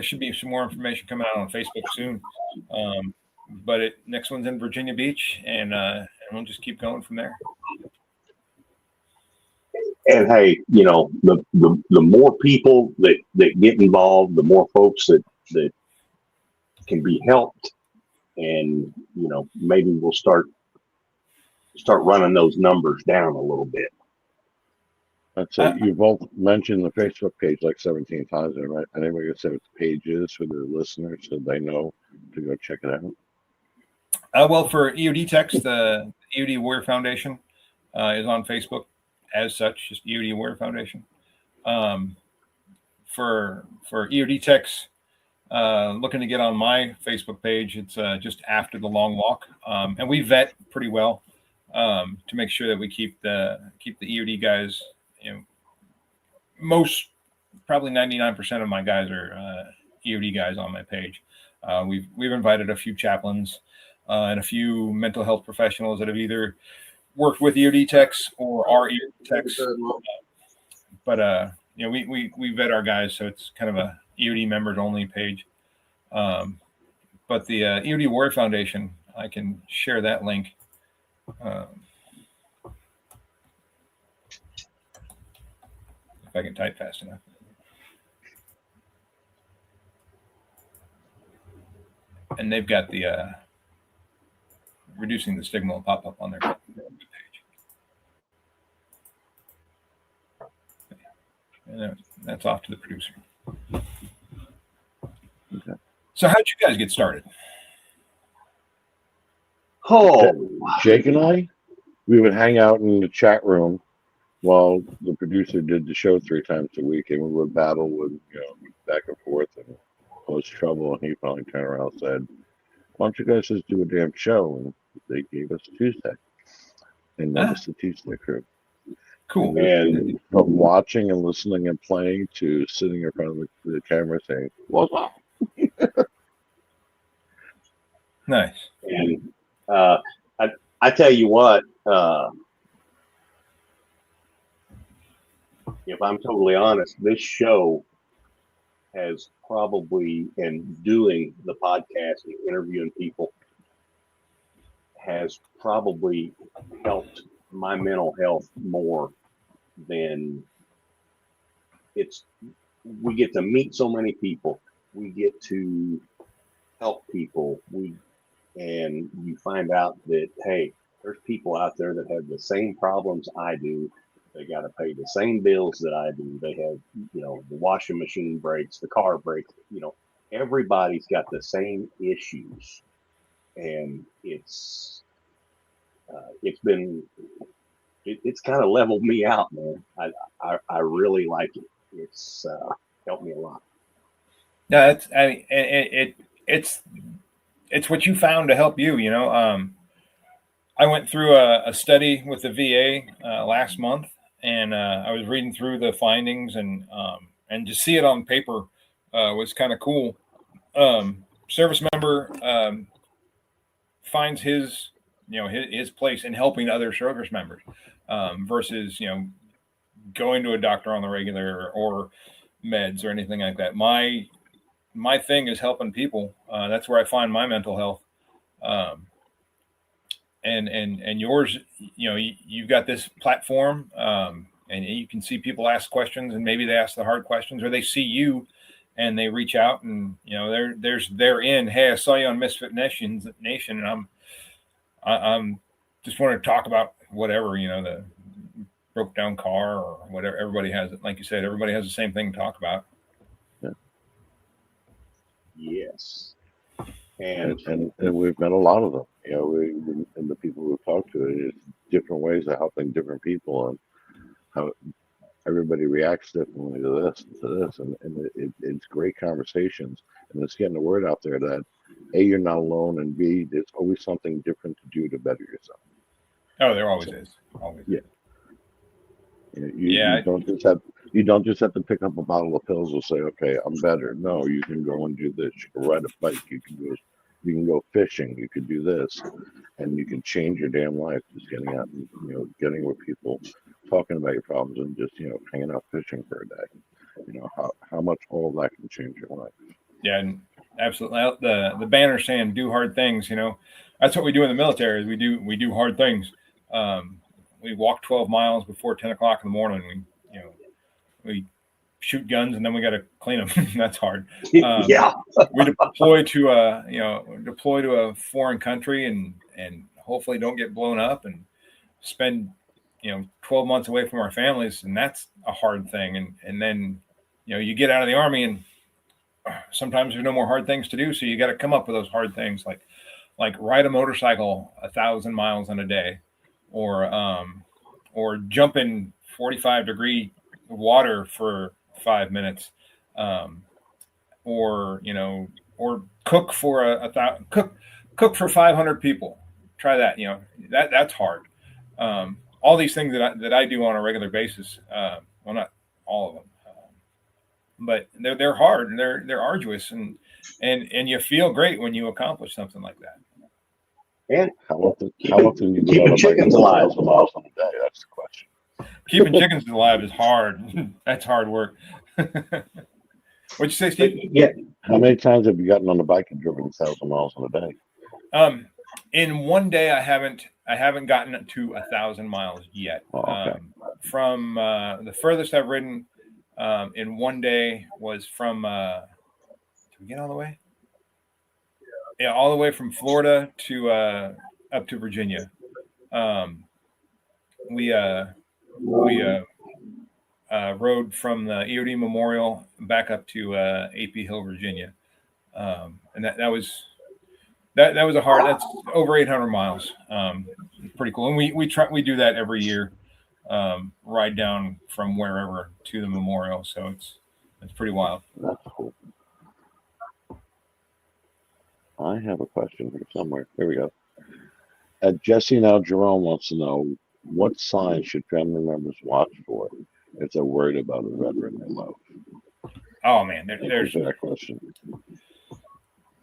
should be some more information coming out on Facebook soon. But next one's in Virginia Beach, and we'll just keep going from there. And hey, the more people that get involved, the more folks that can be helped, and maybe we'll start running those numbers down a little bit. I'd say you both mentioned the Facebook page like 17 times, right? Anybody can say what the page is for their listeners so they know to go check it out? Well, for EOD Techs, the EOD Warrior Foundation is on Facebook as such, just EOD Warrior Foundation. For EOD Techs, looking to get on my Facebook page, it's just after the long walk. And we vet pretty well to make sure that we keep the EOD guys. Most, probably 99% of my guys are EOD guys on my page. We've invited a few chaplains and a few mental health professionals that have either worked with EOD techs or are EOD techs. But we vet our guys, so it's kind of a EOD members only page. But the EOD Warrior Foundation, I can share that link. If I can type fast enough. And they've got the reducing the stigma will pop up on their page. And that's off to the producer. Okay. So how'd you guys get started? Jake and I, we would hang out in the chat room while the producer did the show 3 times a week, and we would battle with, back and forth and cause trouble. And he finally turned around and said, "Why don't you guys just do a damn show?" And they gave us Tuesday, and that was the Tuesday crew. Cool. And from watching and listening and playing to sitting in front of the camera saying, "What's up?" Nice. And I tell you what. If I'm totally honest, this show has probably, and doing the podcast and interviewing people, has probably helped my mental health more than we get to meet so many people. We get to help people. And you find out that, hey, there's people out there that have the same problems I do. They got to pay the same bills that I do. They have, the washing machine breaks, the car breaks, everybody's got the same issues. And it's kind of leveled me out, man. I really like it. It's helped me a lot. No, it's what you found to help you, I went through a study with the VA last month, and I was reading through the findings, and to see it on paper was kind of cool. Service member finds his place in helping other service members versus going to a doctor on the regular or meds or anything like that. My my thing is helping people. That's where I find my mental health. And yours, you've got this platform, and you can see people ask questions, and maybe they ask the hard questions, or they see you and they reach out, and they're in. Hey, I saw you on Misfit Nation, and I'm just wanted to talk about whatever, the broke down car or whatever. Everybody has it, like you said. Everybody has the same thing to talk about. Yes. And we've met a lot of them. And the people we've talked to, it's different ways of helping different people, and how everybody reacts differently to this and to this, and it's great conversations, and it's getting the word out there that A, you're not alone, and B, there's always something different to do to better yourself. Oh, there always is. Always. Yeah. You don't just have to pick up a bottle of pills and say, okay, I'm better. No, you can go and do this. You can ride a bike. You can go fishing. You can do this, and you can change your damn life just getting out and getting with people, talking about your problems, and just hanging out fishing for a day. How much all of that can change your life. Yeah, and absolutely. The banner saying "Do hard things." That's what we do in the military. Is we do hard things. We walk 12 miles before 10 o'clock in the morning. We shoot guns, and then we got to clean them. That's hard. Yeah. We deploy to a foreign country and hopefully don't get blown up, and spend 12 months away from our families, and that's a hard thing. And then you get out of the Army, and sometimes there's no more hard things to do, so you got to come up with those hard things, like ride a motorcycle 1,000 miles in a day, or jump in 45-degree water for 5 minutes, or cook for cook for 500 people. Try that. That's hard. All these things that I do on a regular basis. Well, not all of them, but they're hard, and they're arduous, and you feel great when you accomplish something like that. And how often you keeping chickens alive miles on a day? That's the question. Keeping chickens alive is hard. That's hard work. What'd you say, Steve? Yeah. How many times have you gotten on the bike and driven 1,000 miles in a day? In one day, I haven't gotten to 1,000 miles yet. Oh, okay. From the furthest I've ridden in one day was from. Did we get all the way? Yeah, all the way from Florida to up to Virginia. We rode from the EOD Memorial back up to AP Hill, Virginia, and that was a hard. That's over 800 miles. Pretty cool, and we do that every year. Ride down from wherever to the memorial, so it's pretty wild. That's cool. I have a question here somewhere. Here we go. Jesse now Jerome wants to know, what signs should family members watch for if they're worried about a veteran they love? Oh man, there's that question.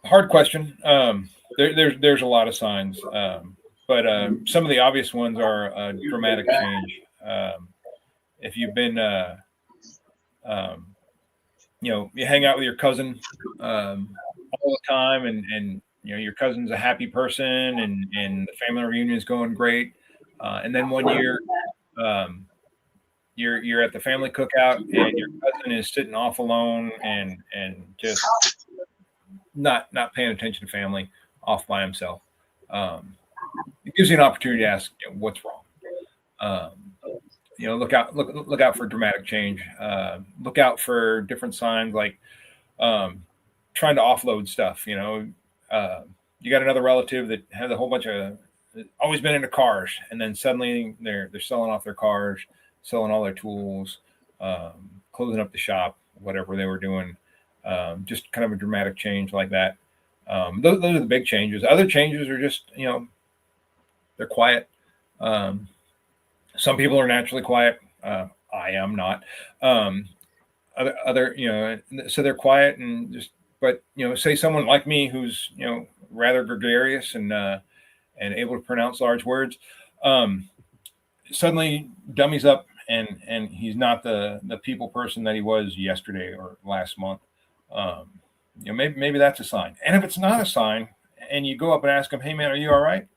Hard question. There's a lot of signs, but some of the obvious ones are dramatic change. If you've been, you hang out with your cousin all the time, and your cousin's a happy person, and the family reunion is going great, and then one year you're at the family cookout, and your cousin is sitting off alone and just not paying attention to family, off by himself. It gives you an opportunity to ask, what's wrong. Look out for dramatic change. Look out for different signs, like trying to offload stuff. You got another relative that has a whole bunch of always been into cars, and then suddenly they're selling off their cars, selling all their tools, closing up the shop, whatever they were doing. Just kind of a dramatic change like that. Those are the big changes. Other changes are just, they're quiet. Some people are naturally quiet. I am not. So they're quiet and just, but, say someone like me who's, rather gregarious and able to pronounce large words, suddenly dummies up and he's not the people person that he was yesterday or last month. maybe that's a sign. And if it's not a sign, and you go up and ask them, "Hey man, are you all right?"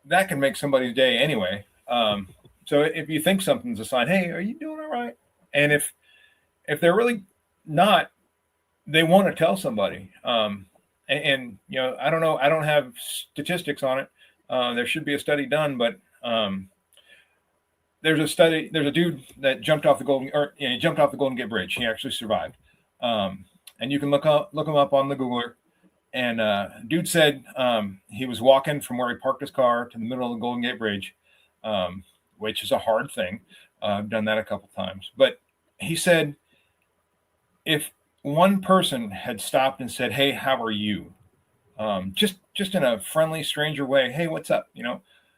That can make somebody's day anyway. So if you think something's a sign, "Hey, are you doing all right?" And if they're really not, they want to tell somebody. And I don't know. I don't have statistics on it. There should be a study done, but there's a study. There's a dude that jumped off the Golden Gate Bridge. He actually survived. And you can look him up on the Googler. And dude said he was walking from where he parked his car to the middle of the Golden Gate Bridge, which is a hard thing. I've done that a couple times. But he said if one person had stopped and said, "Hey, how are you?" Just in a friendly stranger way, "Hey, what's up?"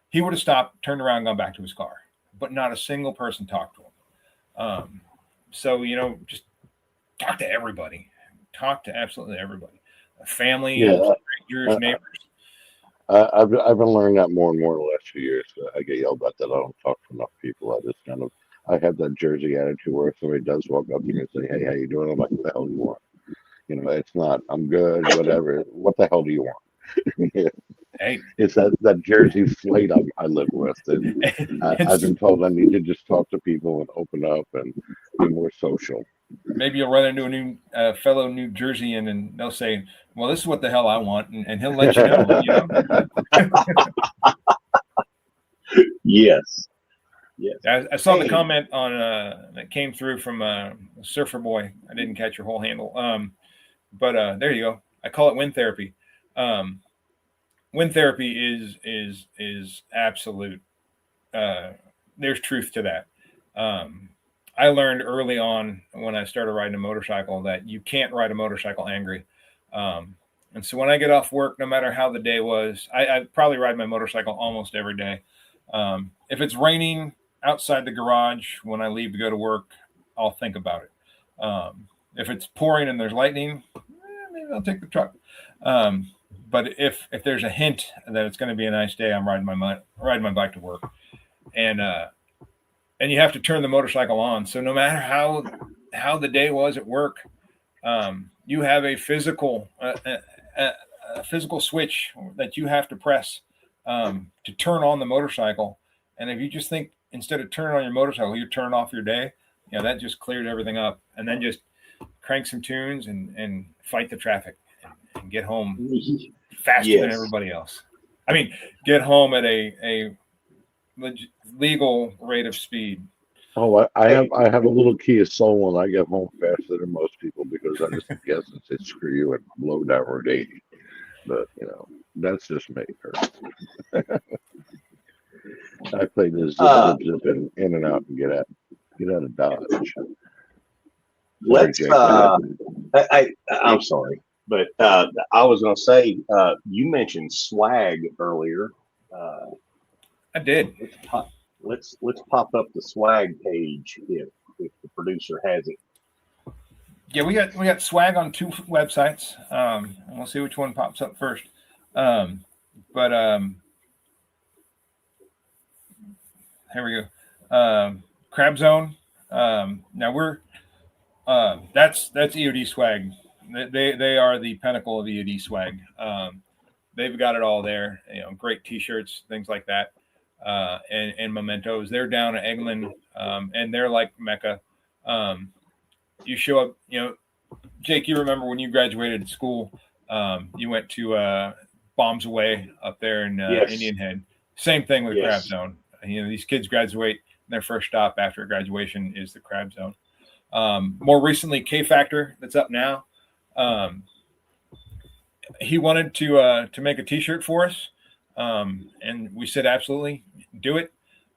He would have stopped, turned around, gone back to his car. But not a single person talked to him. So, just talk to everybody. Talk to absolutely everybody. Family, strangers, neighbors. I've been learning that more and more in the last few years. I get yelled at that I don't talk to enough people. I have that Jersey attitude where if somebody does walk up to me and say, "Hey, how you doing?" I'm like, "What the hell do you want?" It's not, "I'm good," whatever. What the hell do you want? Hey, it's that Jersey slate I live with. I've been told I need to just talk to people and open up and be more social. Maybe you'll run into a new fellow New Jerseyan, and they'll say, "Well, this is what the hell I want," and he'll let you know. Yes. I saw the comment on that came through from Surfer Boy. I didn't catch your whole handle, but there you go. I call it wind therapy. Wind therapy is absolute. There's truth to that. I learned early on when I started riding a motorcycle that you can't ride a motorcycle angry. And so when I get off work, no matter how the day was, I probably ride my motorcycle almost every day. If it's raining outside the garage when I leave to go to work, I'll think about it. If it's pouring and there's lightning, maybe I'll take the truck. But if there's a hint that it's going to be a nice day, I'm riding my bike to work. And you have to turn the motorcycle on. So no matter how the day was at work, you have a physical switch that you have to press to turn on the motorcycle. And if you just think instead of turning on your motorcycle, you turn off your day, that just cleared everything up. And then just crank some tunes and fight the traffic and get home faster than everybody else. I mean, get home at a legal rate of speed. Oh, I have a little Kia Soul and I get home faster than most people because I just guess and say screw you and blow down Route 80. But that's just me. I play this zip in and out and get out of Dodge. Let's. I'm sorry, but I was going to say you mentioned swag earlier. I did. Let's pop up the swag page if the producer has it. Yeah, we got swag on 2 websites. And we'll see which one pops up first. Here we go. Crab Zone. Now we're that's EOD swag. They are the pinnacle of EOD swag. They've got it all there. Great T-shirts, things like that. And mementos. They're down at Eglinton, and they're like Mecca. You show up, Jake, you remember when you graduated school, you went to Bombs Away up there in Indian Head. Same thing with Crab Zone. These kids graduate, their first stop after graduation is the Crab Zone. More recently, K Factor, that's up now. He wanted to make a T-shirt for us. And we said, absolutely, do it.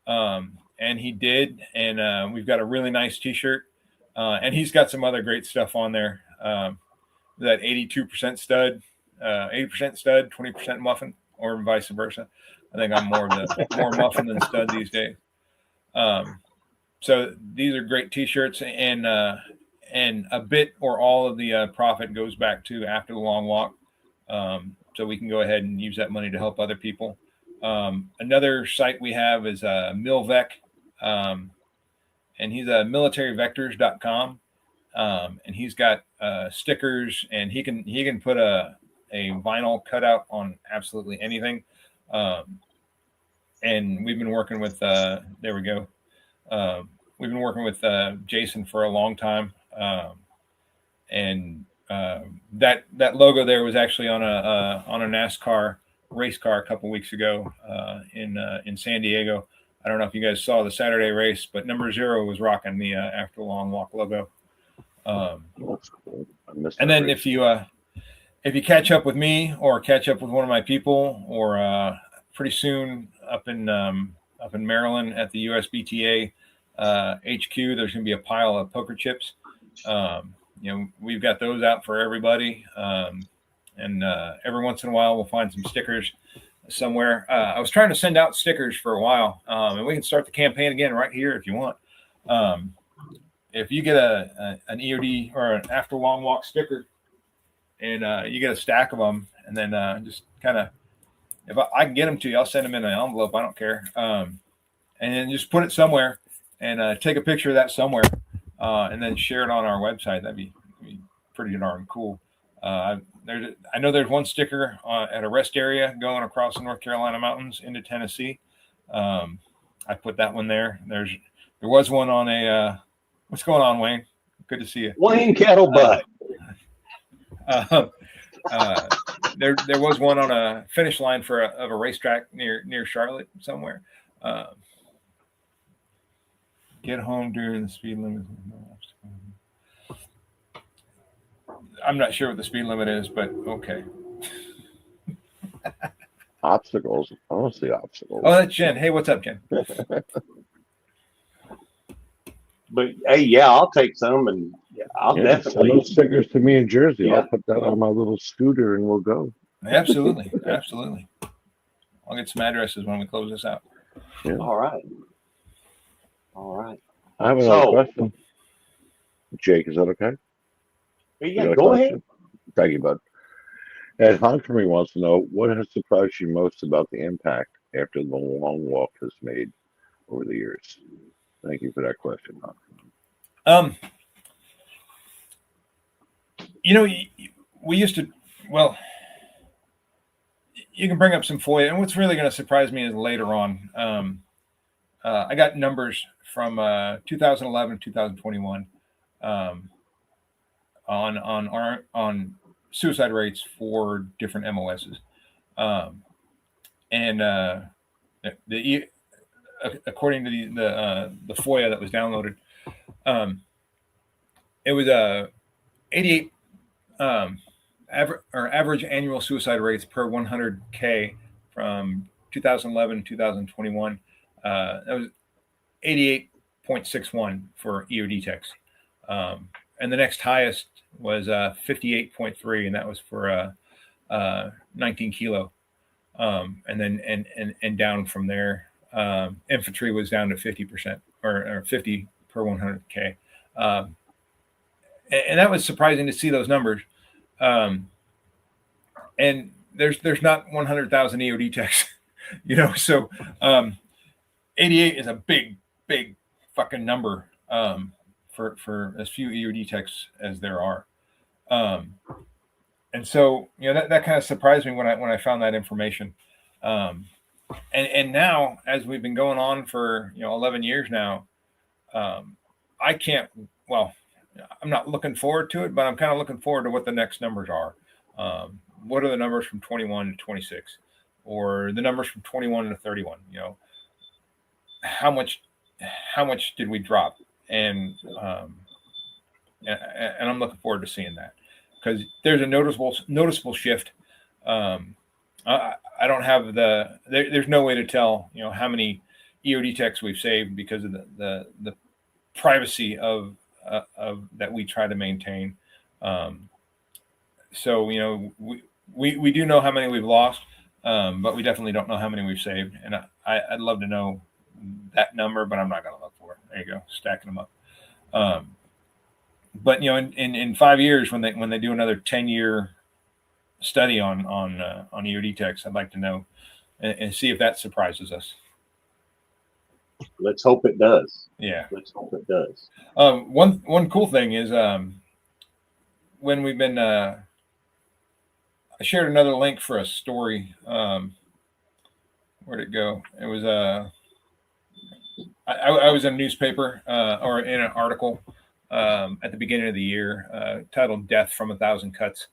And he did. And we've got a really nice T-shirt. And he's got some other great stuff on there. That 82% stud, 80% stud, 20% muffin, or vice versa. I think I'm more muffin than stud these days. So these are great T-shirts, and a bit or all of the profit goes back to After the Long Walk. So we can go ahead and use that money to help other people. Another site we have is Milvec, and he's militaryvectors.com. and he's got stickers, and he can put a vinyl cutout on absolutely anything. And we've been working with there we go. We've been working with Jason for a long time, and that logo there was actually on a NASCAR race car a couple weeks ago in San Diego. I don't know if you guys saw the Saturday race, but number 0 was rocking the After a Long Walk logo. That's cool. And then if you catch up with me or catch up with one of my people, or pretty soon up in Maryland at the USBTA HQ, there's going to be a pile of poker chips. We've got those out for everybody. And every once in a while we'll find some stickers somewhere. I was trying to send out stickers for a while, and we can start the campaign again right here if you want. If you get an EOD or an After Long Walk sticker, and you get a stack of them, and then just kind of, if I can get them to you, I'll send them in an envelope. I don't care. And then just put it somewhere, and take a picture of that somewhere, and then share it on our website. That'd be pretty darn cool. I know there's one sticker at a rest area going across the North Carolina mountains into Tennessee. I put that one there. There was one on a what's going on, Wayne? Good to see you. Wayne Cattle Butt. There was one on a finish line of a racetrack near Charlotte somewhere. Get home during the speed limit. I'm not sure what the speed limit is, but okay. Obstacles. I want to see obstacles. Oh, that's Jen. Hey, what's up, Jen? But hey, yeah, I'll take some, and I'll definitely send those stickers to me in Jersey. Yeah. I'll put that on my little scooter and we'll go. Absolutely. I'll get some addresses when we close this out. Yeah. All right. I have another question. Jake, is that okay? Yeah, go ahead. Thank you, bud. Ed Hunt for me wants to know, what has surprised you most about the impact after the long walk has made over the years? Thank you for that question, Hunt. We used to, well, you can bring up some FOIA, and what's really going to surprise me is later on. I got numbers from 2011, 2021 on suicide rates for different MOSs, and according to the FOIA that was downloaded, it was 88 average annual suicide rates per 100K from 2011 2021. That was 88.61 for EOD techs, and the next highest was 58.3, and that was for 19 kilo, and then and down from there. Infantry was down to 50% or 50 per 100K, and that was surprising to see those numbers. And there's not 100,000 EOD techs, so 88 is a big fucking number for as few EOD techs as there are. And so that kind of surprised me when I found that information. And now, as we've been going on for 11 years now, I can't. Well, I'm not looking forward to it, but I'm kind of looking forward to what the next numbers are. What are the numbers from 21 to 26, or the numbers from 21 to 31? How much did we drop? And I'm looking forward to seeing that, because there's a noticeable shift. I don't have there's no way to tell, how many EOD techs we've saved because of the privacy of that we try to maintain. So, we do know how many we've lost, but we definitely don't know how many we've saved. And I'd love to know that number, but I'm not going to look for it. There you go, stacking them up. But in 5 years, when they do another 10-year study on EOD techs, I'd like to know and see if that surprises us. Let's hope it does. Yeah. Let's hope it does. One cool thing is when we've been I shared another link for a story. Where'd it go? It was I was in a newspaper or in an article at the beginning of the year titled "Death from 1,000 Cuts,"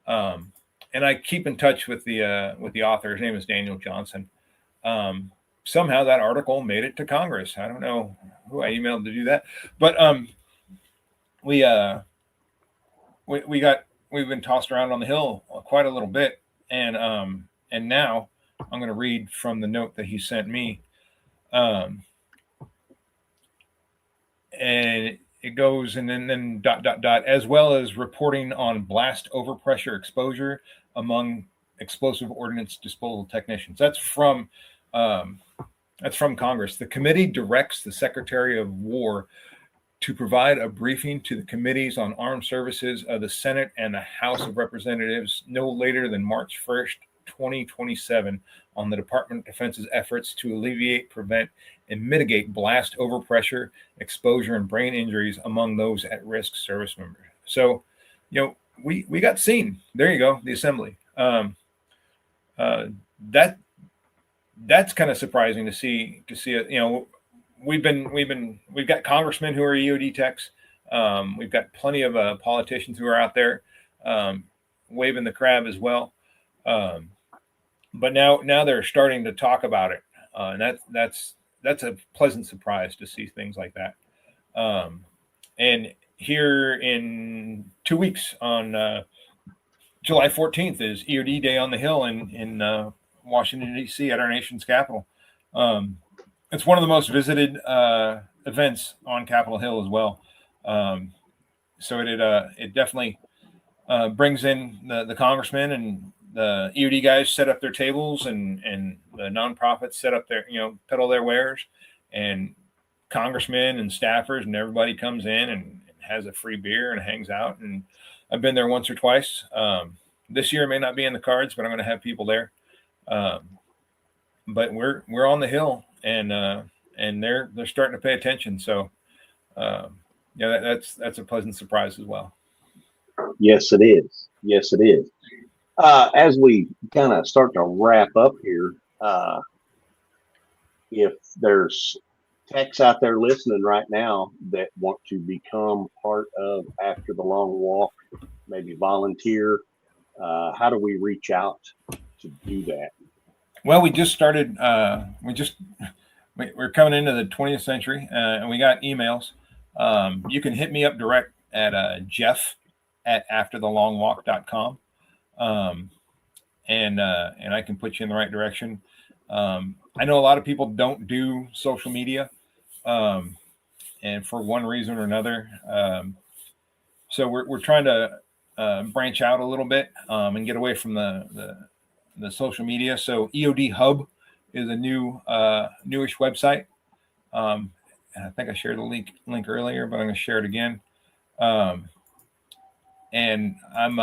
and I keep in touch with the author. His name is Daniel Johnson. Somehow that article made it to Congress. I don't know who I emailed to do that, but we've been tossed around on the Hill quite a little bit, and now I'm going to read from the note that he sent me, and it goes and then ... as well as reporting on blast overpressure exposure among explosive ordnance disposal technicians. That's from Congress. The committee directs the Secretary of War to provide a briefing to the committees on armed services of the Senate and the House of Representatives no later than March 1st, 2027 on the Department of Defense's efforts to alleviate, prevent, and mitigate blast overpressure, exposure, and brain injuries among those at risk service members. So, we got seen. There you go, the assembly. That's kind of surprising to see it. We've got congressmen who are EOD techs. We've got plenty of politicians who are out there waving the crab as well. But now they're starting to talk about it, and that's a pleasant surprise to see things like that. And here in 2 weeks on July 14th is EOD Day on the Hill in Washington, D.C. at our nation's capital. It's one of the most visited events on Capitol Hill as well. So it definitely brings in the congressmen, and the EOD guys set up their tables, and the nonprofits set up their, peddle their wares, and congressmen and staffers and everybody comes in and has a free beer and hangs out. And I've been there once or twice. This year it may not be in the cards, but I'm going to have people there. But we're on the Hill, and they're starting to pay attention. So, that's a pleasant surprise as well. Yes, it is. Yes, it is. As we kind of start to wrap up here, if there's techs out there listening right now that want to become part of After the Long Walk, maybe volunteer, how do we reach out to do that? Well, we just started. We're coming into the 20th century, and we got emails. You can hit me up direct at jeff@afterthelongwalk.com, and I can put you in the right direction. I know a lot of people don't do social media, and for one reason or another. So we're trying to branch out a little bit and get away from the social media. So EOD Hub is a newish website. And I think I shared the link earlier, but I'm going to share it again. And I'm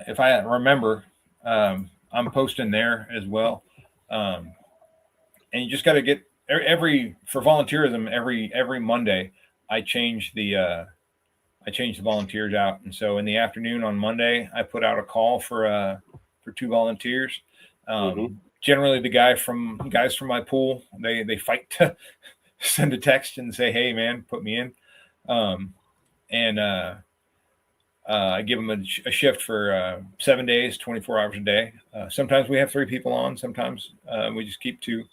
if I remember, I'm posting there as well. And you just got to get for volunteerism every Monday. I change the volunteers out, and so in the afternoon on Monday, I put out a call for 2 volunteers. Generally, the guys from my pool, they fight to send a text and say, "Hey, man, put me in," and I give them a shift for 7 days, 24 hours a day. Sometimes we have 3 people on. Sometimes we just keep 2.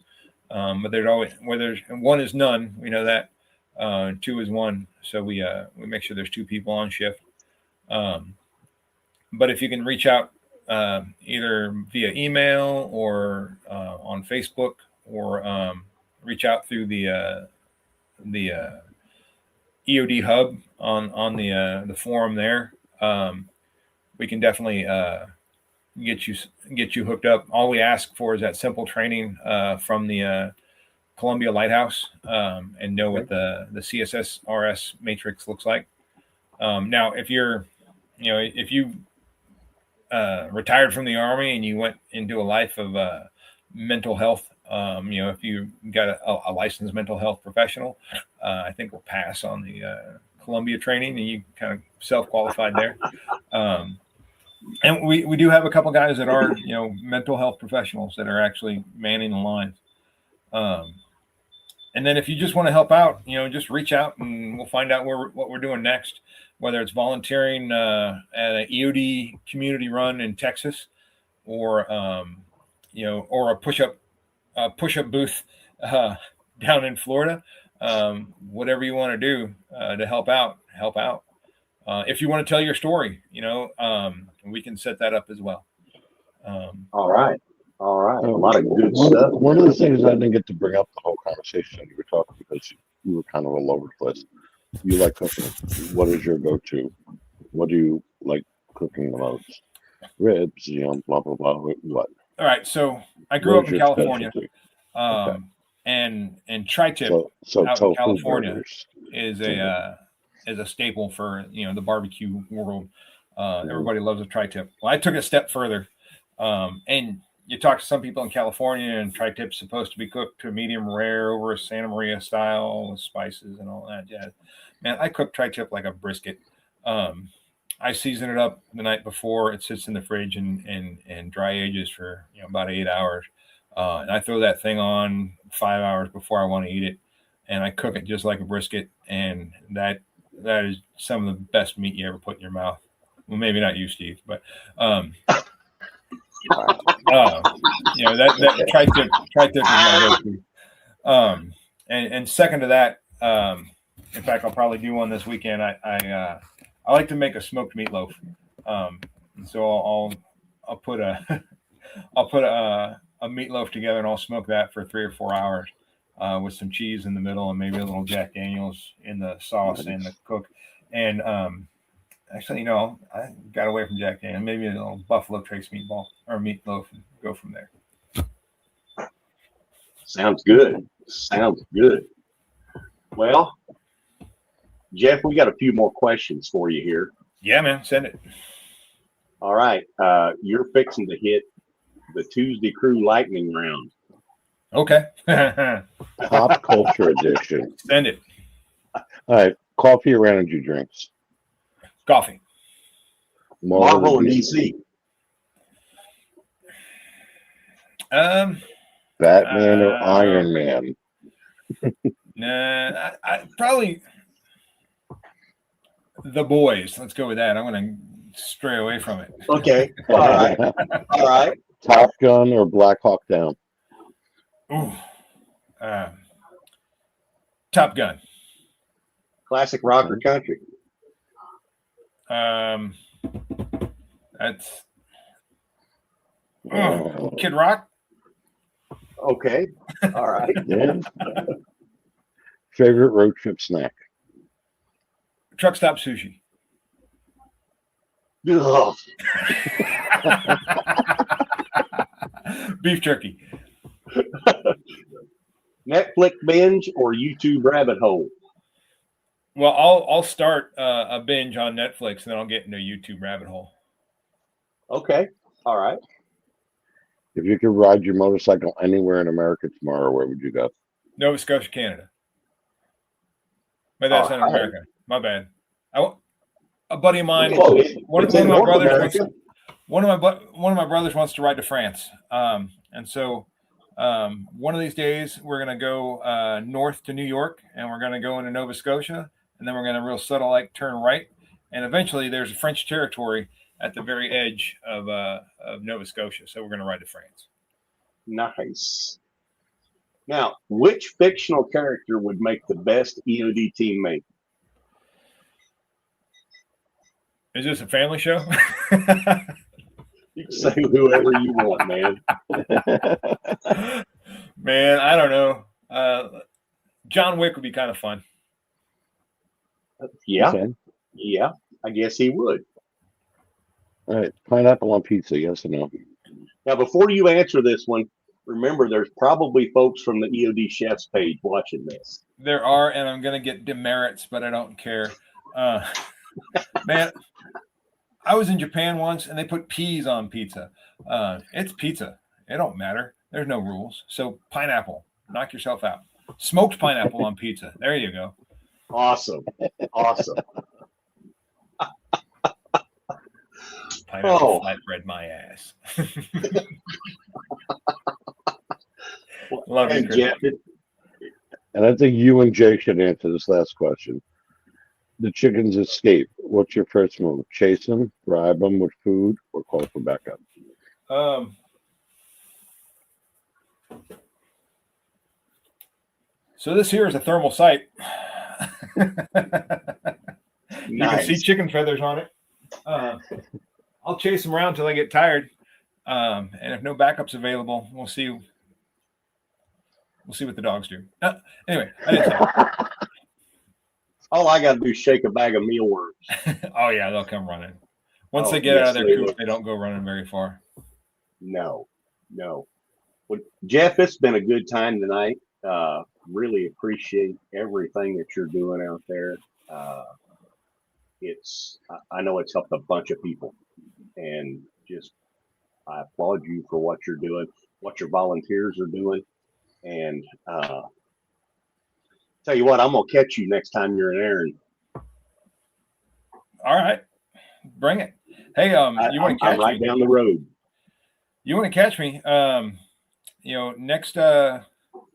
But there's always, where there's one is none, we know that 2 is 1. So we make sure there's 2 people on shift. But if you can reach out either via email or on Facebook, or reach out through the EOD Hub on the forum there, we can definitely get you hooked up. All we ask for is that simple training from the Columbia Lighthouse, and know what the CSSRS matrix looks like. Now, if you're, if you retired from the Army and you went into a life of mental health If you got a licensed mental health professional, I think we'll pass on the Columbia training, and you kind of self-qualified there. And we do have a couple guys that are, mental health professionals that are actually manning the lines. And then if you just want to help out, just reach out and we'll find out what we're doing next, whether it's volunteering at an EOD community run in Texas or a push-up booth down in Florida. Whatever you want to do to help out. If you want to tell your story, we can set that up as well. All right. A lot of good stuff. One of the things I didn't get to bring up the whole conversation you were talking, because you were kind of all over the place. You like cooking. What is your go-to? What do you like cooking the most? Ribs, blah, blah, blah. What? All right. So I grew up in California. Okay. And tri-tip out in California is a staple for the barbecue world. Everybody loves a tri-tip. Well, I took it a step further, and you talk to some people in California, and tri-tip's supposed to be cooked to medium rare over a Santa Maria style with spices and all that. Yeah, man, I cook tri-tip like a brisket. I season it up the night before. It sits in the fridge and dry ages for about 8 hours. And I throw that thing on 5 hours before I want to eat it, and I cook it just like a brisket. And that is some of the best meat you ever put in your mouth. Well, maybe not you, Steve, but that tri-tip is my go-to. And second to that, in fact, I'll probably do one this weekend. I like to make a smoked meatloaf. And so I'll put a meatloaf together, and I'll smoke that for 3 or 4 hours with some cheese in the middle and maybe a little Jack Daniels in the sauce and the cook. And actually, I got away from Jack Daniels. Maybe a little Buffalo Trace meatball or meatloaf and go from there. Sounds good. Well, Jeff, we got a few more questions for you here. Yeah, man, send it. All right. You're fixing to hit the Tuesday Crew lightning round. Okay. Pop culture edition. Send it. All right. Coffee or energy drinks? Coffee. Marvel and DC. Batman or Iron Man? Nah, I probably The Boys. Let's go with that. I'm going to stray away from it. Okay. All right. Top Gun or Black Hawk Down? Ooh. Top Gun. Classic rock or country? That's Kid Rock. Okay. All right. Yeah. Favorite road trip snack? Truck stop sushi. Ugh. Beef jerky. Netflix binge or YouTube rabbit hole? Well, I'll start a binge on Netflix, and then I'll get into a YouTube rabbit hole. Okay. All right. If you could ride your motorcycle anywhere in America tomorrow, where would you go? Nova Scotia, Canada. But that's not America. My bad. A buddy of mine, one of my brothers wants to ride to France, and so one of these days we're going to go north to New York, and we're going to go into Nova Scotia, and then we're going to real subtle like turn right, and eventually there's a French territory at the very edge of Nova Scotia, so we're going to ride to France. Nice. Now, which fictional character would make the best EOD teammate? Is this a family show? You can say whoever you want, man. Man, I don't know. John Wick would be kind of fun. Yeah. Okay. Yeah, I guess he would. All right. Pineapple on pizza, yes or no? Now, before you answer this one, remember there's probably folks from the EOD Chefs page watching this. There are, and I'm going to get demerits, but I don't care. Man, I was in Japan once, and they put peas on pizza. It's pizza. It don't matter. There's no rules. So pineapple, knock yourself out. Smoked pineapple on pizza. There you go. Awesome. Pineapple flatbread my ass. Love you, Jeff. And I think you and Jay should answer this last question. The chickens escape. What's your first move? Chase them, bribe them with food, or call for backup? So this here is a thermal sight. You Nice. can see chicken feathers on it. I'll chase them around till I get tired. And if no backup's available, we'll see what the dogs do. Anyway, I didn't say that. All I got to do is shake a bag of mealworms. Oh yeah, they'll come running. Once Oh, they get out of yes, their they coop, will. they don't go running very far. No. Well, Jeff, it's been a good time tonight. Really appreciate everything that you're doing out there. I know it's helped a bunch of people, and just I applaud you for what you're doing, what your volunteers are doing, and tell you what, I'm gonna catch you next time you're in Aaron. All right, bring it. Hey, you want to catch I'm right me? down the road. You want to catch me? Next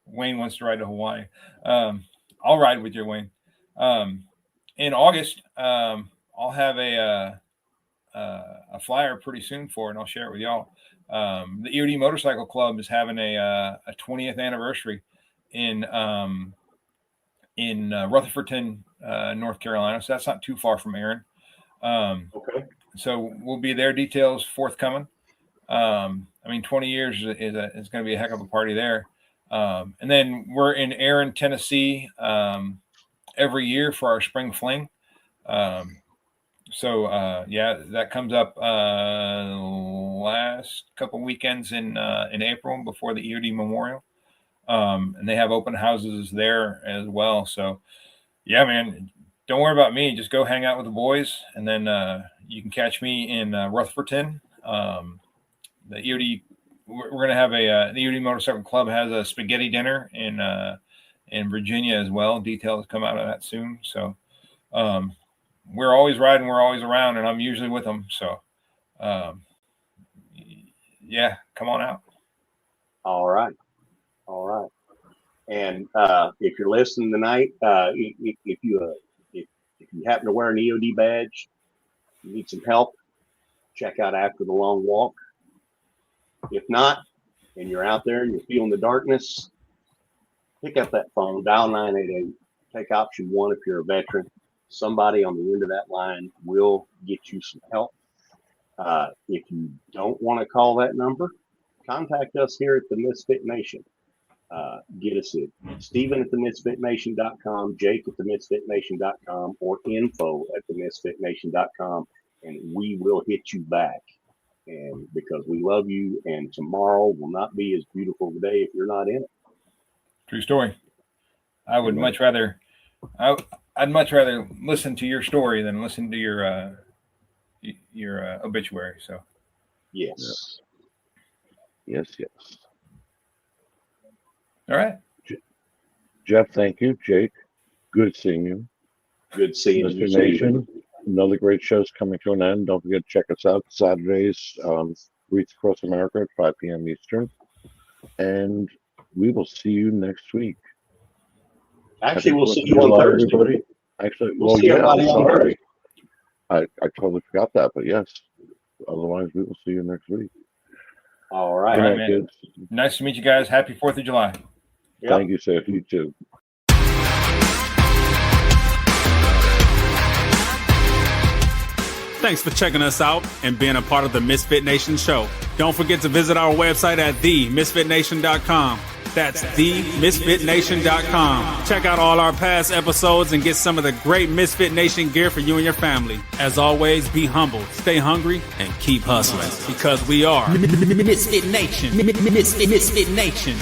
Wayne wants to ride to Hawaii. I'll ride with you, Wayne. In August, I'll have a flyer pretty soon for it, and I'll share it with y'all. The EOD Motorcycle Club is having a 20th anniversary in Rutherfordton, North Carolina. So that's not too far from Aaron. Okay. So we'll be there. Details forthcoming. 20 years is going to be a heck of a party there. And then we're in Aaron, Tennessee, every year for our spring fling. That comes up last couple weekends in April before the EOD Memorial. And they have open houses there as well. So yeah, man, don't worry about me. Just go hang out with the boys, and then you can catch me in Rutherfordton. The EOD, we're going to have the EOD Motorcycle Club has a spaghetti dinner in Virginia as well. Details come out of that soon. So we're always riding, we're always around, and I'm usually with them. So come on out. All right. And if you're listening tonight, if you happen to wear an EOD badge, you need some help, check out After the Long Walk. If not, and you're out there and you're feeling the darkness, pick up that phone, dial 988, take option 1 if you're a veteran. Somebody on the end of that line will get you some help. If you don't want to call that number, contact us here at the Misfit Nation. Get us at Stephen@themisfitnation.com, Jake@themisfitnation.com, or info@themisfitnation.com, and we will hit you back. And because we love you, and tomorrow will not be as beautiful today if you're not in it. True story. I would much rather, I'd much rather listen to your story than listen to your obituary. So, Yes. Yes. all right. Jeff, thank you. Jake, good seeing you. Good seeing you. Mr. Nation, another great show's coming to an end. Don't forget to check us out Saturdays, Wreaths Across America at 5 p.m. Eastern. And we will see you next week. Actually, we'll see Happy you Fourth of on July, Thursday. everybody. Actually, We'll see everybody on sorry. Thursday. I totally forgot that, but yes. Otherwise, we will see you next week. All Good right. night, man. kids. Nice to meet you guys. Happy 4th of July. Yep. Thank you, sir. You too. Thanks for checking us out and being a part of the Misfit Nation show. Don't forget to visit our website at themisfitnation.com. That's themisfitnation.com. Check out all our past episodes and get some of the great Misfit Nation gear for you and your family. As always, be humble, stay hungry, and keep hustling because we are Misfit Nation. Misfit Nation.